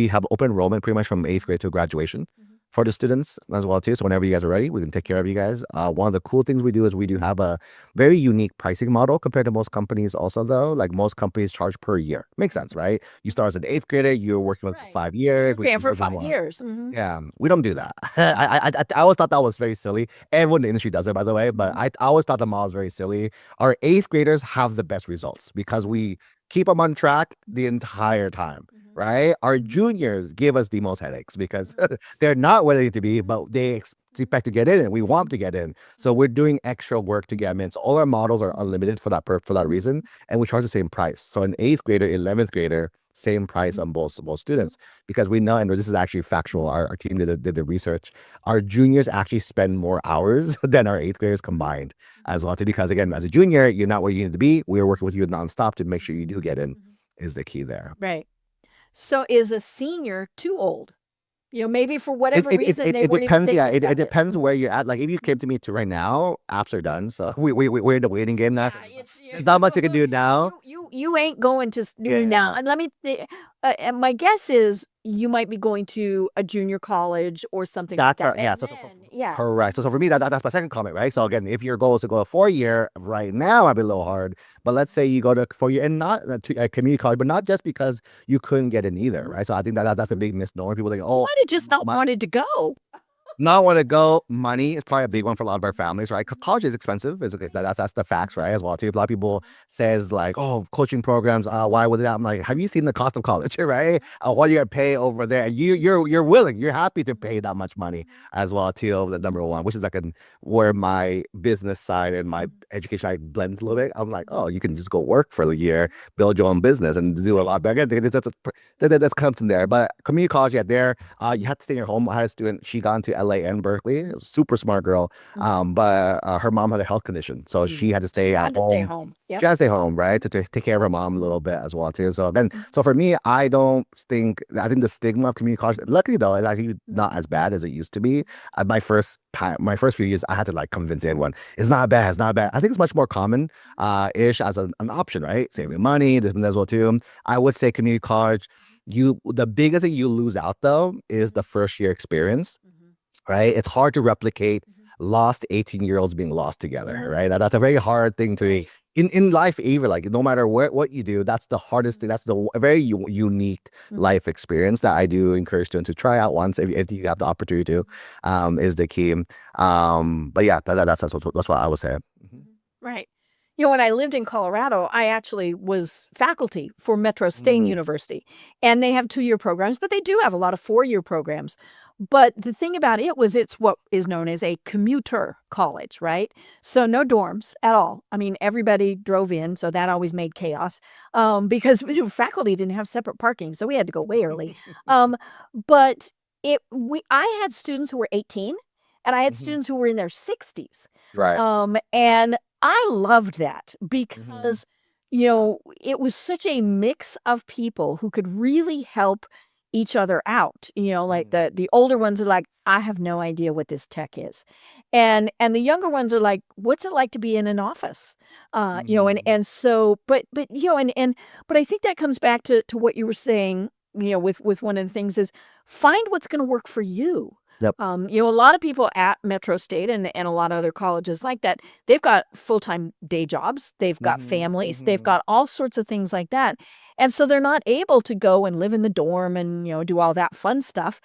have open enrollment pretty much from 8th grade to graduation for the students as well too. So whenever you guys are ready, we can take care of you guys. One of the cool things we do is we do have a very unique pricing model compared to most companies also though. Like most companies charge per year. Makes sense, right? You start as an 8th grader, you're working with Right. 5 years. You're paying for charge you 5 more. years. Yeah, we don't do that. I always thought that was very silly. Everyone in the industry does it, by the way, but I always thought the model was very silly. Our 8th graders have the best results because we keep them on track the entire time, right? Our juniors give us the most headaches because they're not where they need to be, but they expect to get in and we want them to get in. So we're doing extra work to get them in. So all our models are unlimited for that reason, and we charge the same price. So an 8th grader, 11th grader, same price on both students because we know, and this is actually factual. Our team did the research. Our juniors actually spend more hours than our 8th graders combined as well. Because again, as a junior, you're not where you need to be. We're working with you nonstop to make sure you do get in. Is the key there. Right. So is a senior too old? Maybe for whatever reason they It weren't even depends. Yeah, thinking it about depends where you're at. Like if you came to me to right now, apps are done. So we're in the waiting game now. Yeah, There's not much you can do now. You ain't going to do now. Yeah. And let me and my guess is you might be going to a junior college or something like That's that. yeah. And then, yeah. Correct. So for me, that's my second comment, right? So again, if your goal is to go a 4 year, right now might be a little hard. But let's say you go to 4 year and not to a community college, but not just because you couldn't get in either, right? So I think that's a big misnomer. People think, oh, Might have just not wanted to go. not want to go. Money is probably a big one for a lot of our families, right? 'Cause college is expensive. That's the facts, right? As well too. A lot of people says like, oh, coaching programs. Why would that? I'm like, have you seen the cost of college, right? What you gotta pay over there, and you're willing, you're happy to pay that much money as well too. The number one, which is like where my business side and my education side blends a little bit. I'm like, oh, you can just go work for a year, build your own business, and do a lot better. That's comes in there. But community college, yeah, there you have to stay in your home. I had a student. She got into LA and Berkeley. Super smart girl. But her mom had a health condition, so she had to stay Had at to stay home. home. She Yep. had to stay home, right, to take care of her mom a little bit as well too. So for me, I think the stigma of community college. Luckily though, it's actually not as bad as it used to be. My first few years, I had to like convince everyone it's not bad. It's not bad. I think it's much more common, ish as an option, right? Saving money, this and that as well too. I would say community college. The biggest thing you lose out though is the first year experience, right? It's hard to replicate lost 18-year-olds being lost together, right? That's a very hard thing to in life, even like no matter what you do, that's the hardest thing. That's the very unique life experience that I do encourage students to try out once if you have the opportunity to, is the key. But yeah, that's what I would say. Right. When I lived in Colorado, I actually was faculty for Metro State University, and they have 2-year programs, but they do have a lot of 4-year programs. But the thing about it was it's what is known as a commuter college, right? So no dorms at all. I mean, everybody drove in, so that always made chaos because faculty didn't have separate parking, so we had to go way early. But I had students who were 18, and I had students who were in their 60s. Right. And I loved that because, it was such a mix of people who could really help each other out. Like the older ones are like, I have no idea what this tech is. And the younger ones are like, what's it like to be in an office? And so, but I think that comes back to what you were saying, with one of the things is find what's going to work for you. Yep. A lot of people at Metro State and a lot of other colleges like that, they've got full-time day jobs, they've got families, they've got all sorts of things like that. And so they're not able to go and live in the dorm and, do all that fun stuff.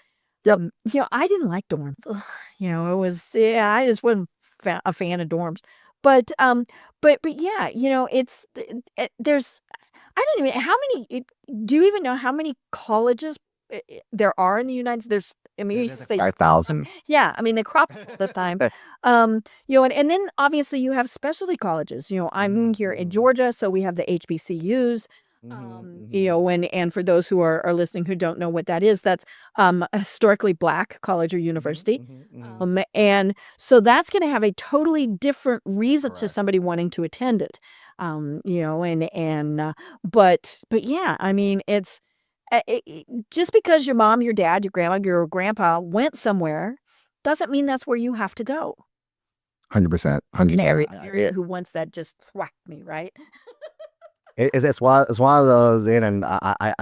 I didn't like dorms. Ugh, it was, I just wasn't a fan of dorms. But yeah, there's, I don't even, do you even know how many colleges there are in the United States? I mean, you used to say 5,000. yeah, I mean, they crop all the time. And then obviously you have specialty colleges. I'm here in Georgia, so we have the HBCUs. And for those who are listening who don't know what that is, that's a historically Black college or university. And so that's going to have a totally different reason to somebody wanting to attend it. But yeah, I mean, it's just because your mom, your dad, your grandma, your grandpa went somewhere doesn't mean that's where you have to go. 100%. An 100%. area who wants that just whacked me, right? It's one of those, and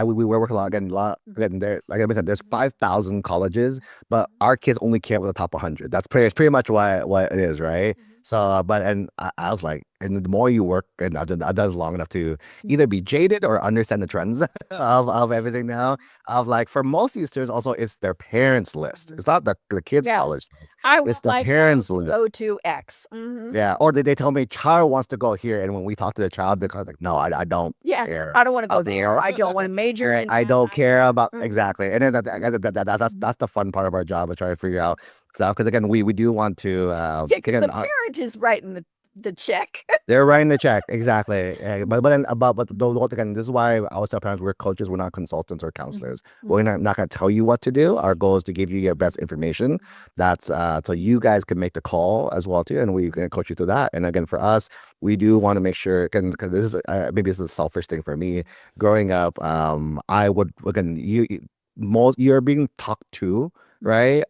we work a lot again, again there, like I mentioned, there's 5,000 colleges, but our kids only care about the top 100. It's pretty much what it is, right? So, but and I was like, and the more you work, and I've done this long enough to either be jaded or understand the trends of everything now. Of like, for most of these students, also it's their parents' list. It's not the kids' Yes. college list. I It's want the my parents' child to list. go to X. Mhm. Yeah, or they tell me child wants to go here, and when we talk to the child, they're kind of like, no, I don't Yeah, care. I don't want to go Up there. I don't want to major in I that. don't care about Mhm. exactly, and then that's the fun part of our job, of trying to figure out stuff. Because again, we do want to Yeah, because again, the parent is writing the check. they're writing the check exactly. But then again, this is why I always tell parents we're coaches, we're not consultants or counselors. We're not going to tell you what to do. Our goal is to give you your best information. That's so you guys can make the call as well too, and we can coach you through that. And again, for us, we do want to make sure, again, because this is maybe this is a selfish thing for me. Growing up, I would again you're being talked to, right?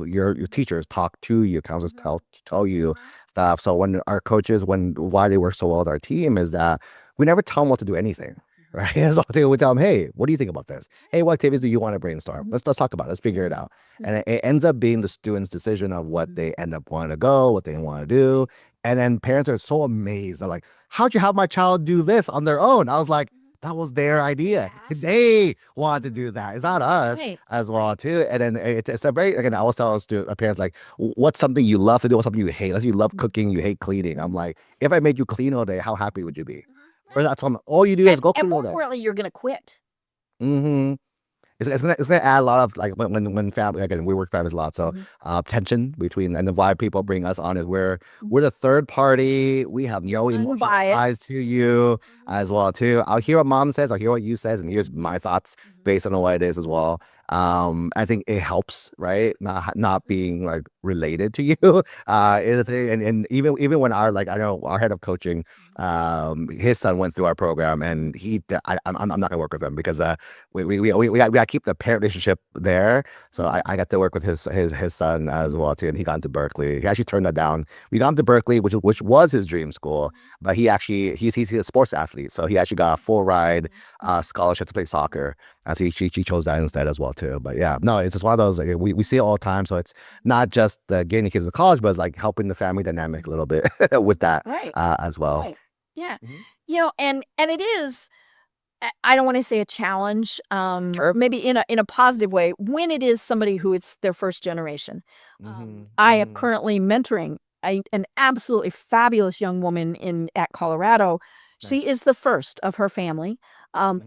Your teachers talk to you, counselors tell you stuff. So when our coaches, why they work so well with our team is that we never tell them what to do anything. Right. So we tell them, hey, what do you think about this? Hey, what activities do you want to brainstorm? Let's talk about it. Let's figure it out. And it ends up being the student's decision of what they end up wanting to go, what they want to do. And then parents are so amazed. They're like, how'd you have my child do this on their own? I was like, that was their idea. They wanted to do that. It's not us Right. as well too. And then it's a very, again, I always tell us to parents like, what's something you love to do? What's something you hate? Like, you love cooking, you hate cleaning. I'm like, if I made you clean all day, how happy would you be? Or that's all you do is go And clean all more day. importantly, you're gonna quit. Mm-hmm. It's gonna add a lot of, like, when family, again, we work families a lot, so tension between, and then why people bring us on is we're the third party. We have no emotional ties Unbiased. to you as well too. I'll hear what mom says, I'll hear what you says, and here's my thoughts based on what it is as well. I think it helps, right? Not being like related to you. Is a thing. And even when I know our head of coaching, his son went through our program, and I'm not gonna work with him because we got to keep the parent relationship there. So I got to work with his son as well too, and he got into Berkeley. He actually turned that down. We got into Berkeley, which was his dream school, but he's a sports athlete, so he actually got a full ride scholarship to play soccer. As he chose that instead as well too. But yeah, no, it's just one of those, like, we see it all the time. So it's not just getting kids to college, but it's like helping the family dynamic a little bit with that Right. as well. Right. Yeah. And it is, I don't want to say a challenge, maybe in a positive way, when it is somebody who it's their first generation. I am currently mentoring an absolutely fabulous young woman at Colorado. She is the first of her family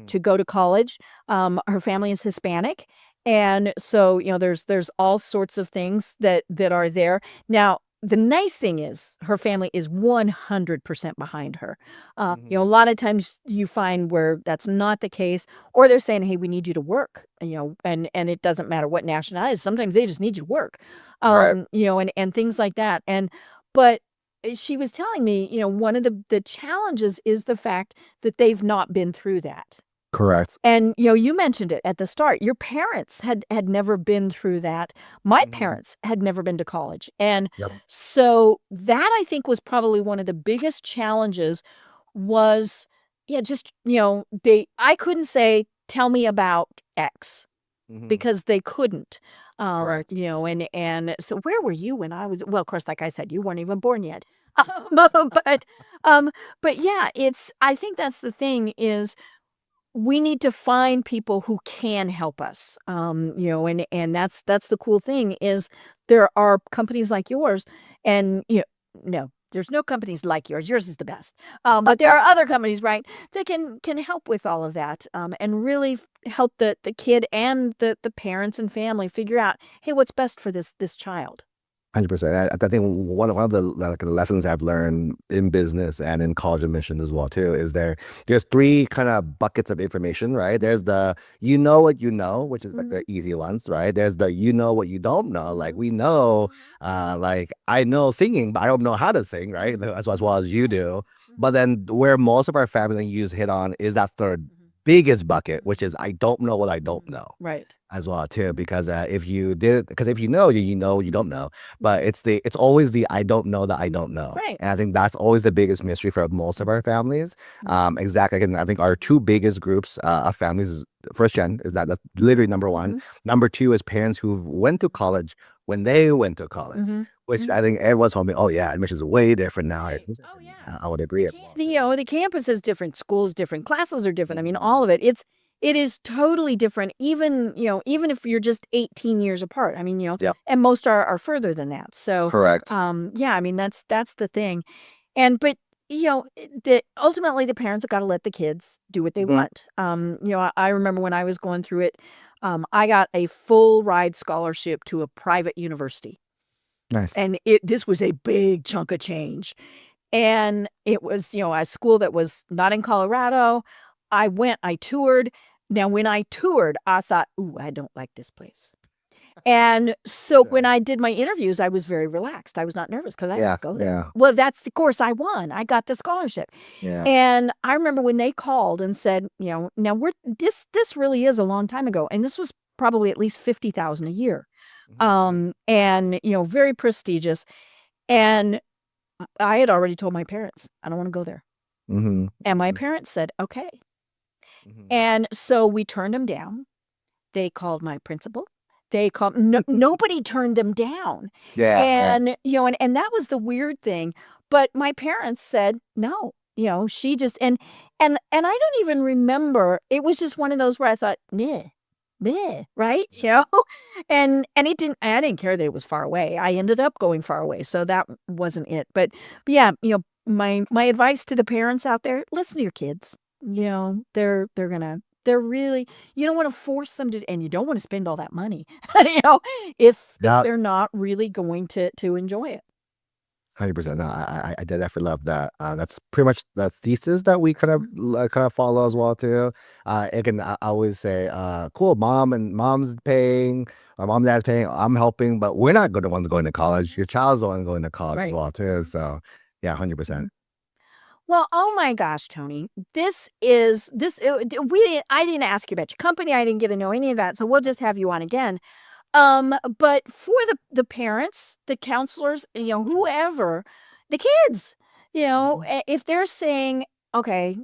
to go to college. Her family is Hispanic, and so there's all sorts of things that are there now. The nice thing is her family is 100% behind her. A lot of times you find where that's not the case, or they're saying, "Hey, we need you to work," and it doesn't matter what nationality. Sometimes they just need you to work, Right. and things like that. But she was telling me, one of the challenges is the fact that they've not been through that. Correct. And, you mentioned it at the start. Your parents had never been through that. My parents had never been to college. And Yep. so that, I think, was probably one of the biggest challenges was, yeah, just, I couldn't say, tell me about X, because they couldn't. Correct. And so where were you when I was, well, of course, like I said, you weren't even born yet. But but yeah, I think that's the thing is we need to find people who can help us. And that's the cool thing is there are companies like yours, and no, there's no companies like yours. Yours is the best. But there are other companies, right, that can help with all of that, and really help the kid and the parents and family figure out, hey, what's best for this child. 100%. I think one of the, like, the lessons I've learned in business and in college admissions as well too is there's three kind of buckets of information, right? There's the what you know, which is like the easy ones, right? There's the what you don't know. Like, we know, like, I know singing, but I don't know how to sing, right? As well as you do. But then where most of our family hit on is that third biggest bucket, which is I don't know what I don't know Right. as well too. Because if you know, you know you don't know, but it's always the I don't know that I don't know. Right. And I think that's always the biggest mystery for most of our families. Exactly. And I think our two biggest groups of families is first gen is that's literally number one. Mhm. Number two is parents who went to college when they went to college, Mhm. which Mhm. I think everyone's told me, oh yeah, admissions is way different now. Right. Admissions Oh, are- yeah. I would agree. The campus is different, schools different, classes are different. I mean, Mhm. all of it. It is totally different. Even even if you're just 18 years apart. I mean, Yep. and most are further than that. So, Correct. yeah. I mean, that's the thing. And but ultimately the parents have got to let the kids do what they Mhm. want. I remember when I was going through it, I got a full ride scholarship to a private university, Nice. and this was a big chunk of change. And it was, a school that was not in Colorado. I toured. Now, when I toured, I thought, "Ooh, I don't like this place." And so when Yeah. I did my interviews, I was very relaxed. I was not nervous because I Yeah. didn't go there. Yeah. Well, that's the course I won. I got the scholarship. Yeah. And I remember when they called and said, now this really is a long time ago, and this was probably at least 50,000 a year. And very prestigious. And I had already told my parents, I don't want to go there. Mm-hmm. And my parents said, okay. Mm-hmm. And so we turned them down. They called my principal. They called, no, nobody turned them down. Yeah. And, and that was the weird thing. But my parents said, no, she just, and I don't even remember. It was just one of those where I thought, meh, meh, right? And I didn't care that it was far away. I ended up going far away. So that wasn't it. But yeah, my advice to the parents out there, listen to your kids. They're really, you don't want to force them to, and you don't want to spend all that money, if Yeah. they're not really going to enjoy it. 100%. No, I did definitely love that. That's pretty much the thesis that we kind of follow as well too. Again, I always say, cool, mom's paying, my mom and dad's paying, I'm helping, but we're not the ones going to college. Your child's the one going to college as Right. well too. So yeah, 100%. Well, oh my gosh, Tony, I didn't ask you about your company. I didn't get to know any of that. So we'll just have you on again. But for the parents, the counselors, whoever, the kids, if they're saying, okay,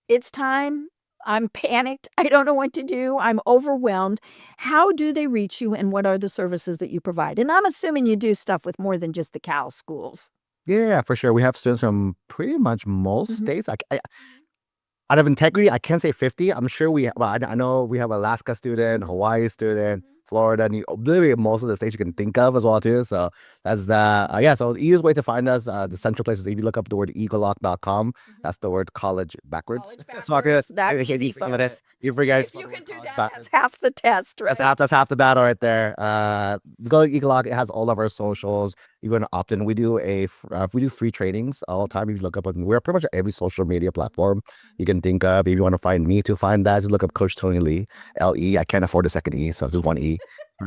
it's time, I'm panicked, I don't know what to do, I'm overwhelmed, how do they reach you and what are the services that you provide? And I'm assuming you do stuff with more than just the Cal schools. Yeah, for sure. We have students from pretty much most Mhm. states. Out of integrity, I can't say 50. I'm sure I know we have Alaska student, Hawaii student, Florida, literally most of the states you can think of as well too. So that's that. Yeah, so the easiest way to find us, the central places, if you look up the word eaglelock.com, that's the word college backwards. College So I could, That's in case easy, you forget it, folks. you forget If you can do that, that's half the test, right? that's half the battle right there. Go to Eagle Lock. It has all of our socials. You want to opt in. We do free trainings all the time. If you look up, we're pretty much at every social media platform you can think of. If you want to find me to find that, just look up Coach Tony Lee, LE. I can't afford a second E, so just one E.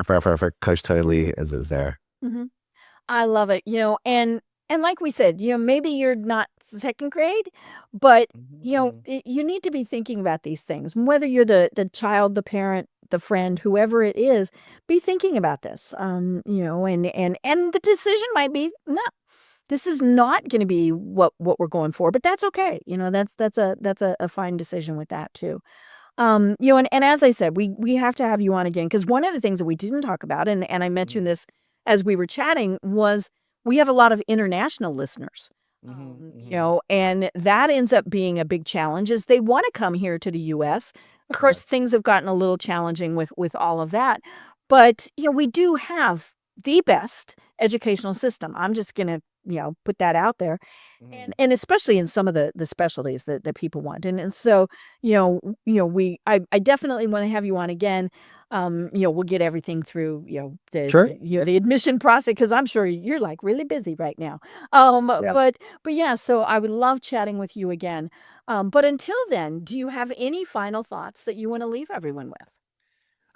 For Coach Tony Lee is there. Mhm. I love it, and like we said, maybe you're not second grade, but, you need to be thinking about these things. Whether you're the child, the parent, the friend, whoever it is, be thinking about this, and the decision might be, "No, this is not gonna be what we're going for," but that's okay, that's a fine decision with that too. And as I said, we have to have you on again because one of the things that we didn't talk about, and I mentioned this as we were chatting, was we have a lot of international listeners. And that ends up being a big challenge is they want to come here to the US. Of course, things have gotten a little challenging with all of that. But, we do have the best educational system. I'm just gonna, put that out there. And especially in some of the specialties that people want. And so, I definitely want to have you on again. We'll get everything through, Sure. the admission process because I'm sure you're like really busy right now. Yeah. But yeah, so I would love chatting with you again. But until then, do you have any final thoughts that you want to leave everyone with?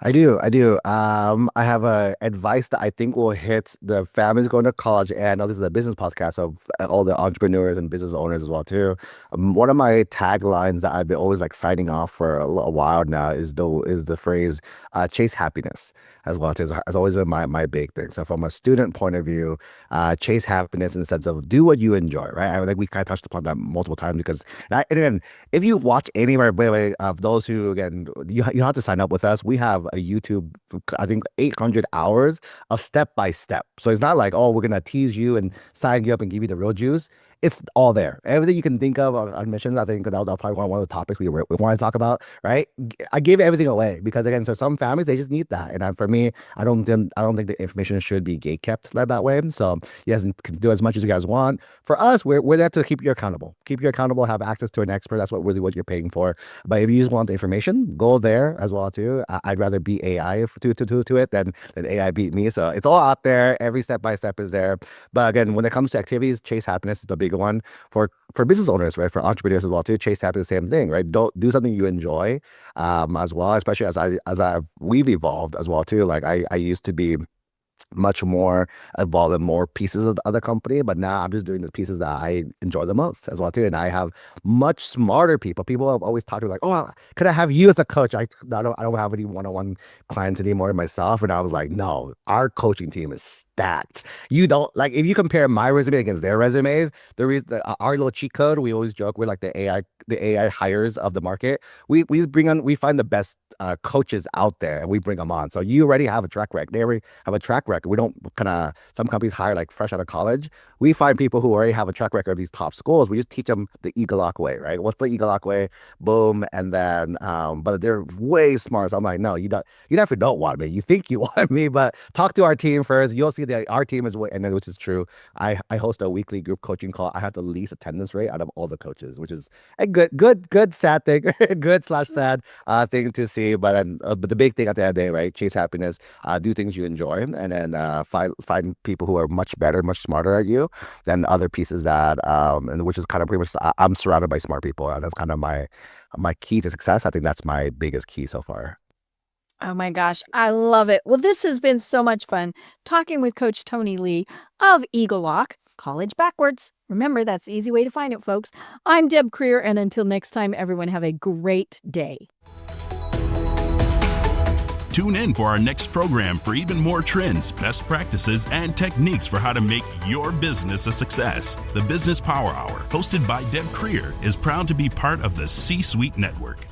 I do. I do. I have a advice that I think will hit the families going to college. And I know this is a business podcast of all the entrepreneurs and business owners as well too. One of my taglines that I've been always like signing off for a while now is the phrase "chase happiness" as well too. Has always been my big thing. So from a student point of view, chase happiness in the sense of do what you enjoy, right? I think we kind of touched upon that multiple times because and again, if you watch any of our of those who again you have to sign up with us. We have a YouTube, I think 800 hours of step by step. So it's not like, oh, we're gonna tease you and sign you up and give you the real juice. It's all there. Everything you can think of on missions. I think that'll probably one of the topics we want to talk about, right? I give everything away because again, so some families they just need that, and for me, I don't think the information should be gate kept that way. So you guys can do as much as you guys want. For us, we're there to keep you accountable. Keep you accountable. Have access to an expert. That's what you're paying for. But if you just want the information, go there as well too. I'd rather beat AI to it than AI beat me. So it's all out there. Every step by step is there. But again, when it comes to activities, chase happiness is the big one for business owners, right? For entrepreneurs as well too. Chase happiness, same thing, right? Don't do something you enjoy, as well. Especially we've evolved as well too. Like I used to be much more involved in more pieces of the other company, but now I'm just doing the pieces that I enjoy the most as well too. And I have much smarter people. People have always talked to me like, "Oh, could I have you as a coach?" I don't have any one-on-one clients anymore myself, and I was like, "No, our coaching team is stacked. You don't like if you compare my resume against their resumes. The reason our little cheat code, we always joke we're like the AI hires of the market. We find the best coaches out there and we bring them on. So you already have a track record. They already have a track record. We don't kind of some companies hire like fresh out of college. We find people who already have a track record of these top schools. We just teach them the Eagle way, right? What's the Eagle way? Boom, and then but they're way smart. So I'm like, no, you definitely don't want me. You think you want me, but talk to our team first. You'll see that our team is and then which is true. I host a weekly group coaching call. I have the least attendance rate out of all the coaches, which is a good sad thing, good/sad thing to see. But the big thing at the end of the day, right? Chase happiness, do things you enjoy, and then find people who are much better, much smarter at you than other pieces that and which is kind of pretty much I'm surrounded by smart people, and that's kind of my key to success. I think that's my biggest key so far. Oh my gosh, I love it. Well, this has been so much fun talking with Coach Tony Lee of Eagle Lock, college backwards. Remember, that's the easy way to find it, folks. I'm Deb Creer, and until next time, everyone have a great day. Tune in for our next program for even more trends, best practices, and techniques for how to make your business a success. The Business Power Hour, hosted by Deb Creer, is proud to be part of the C-Suite Network.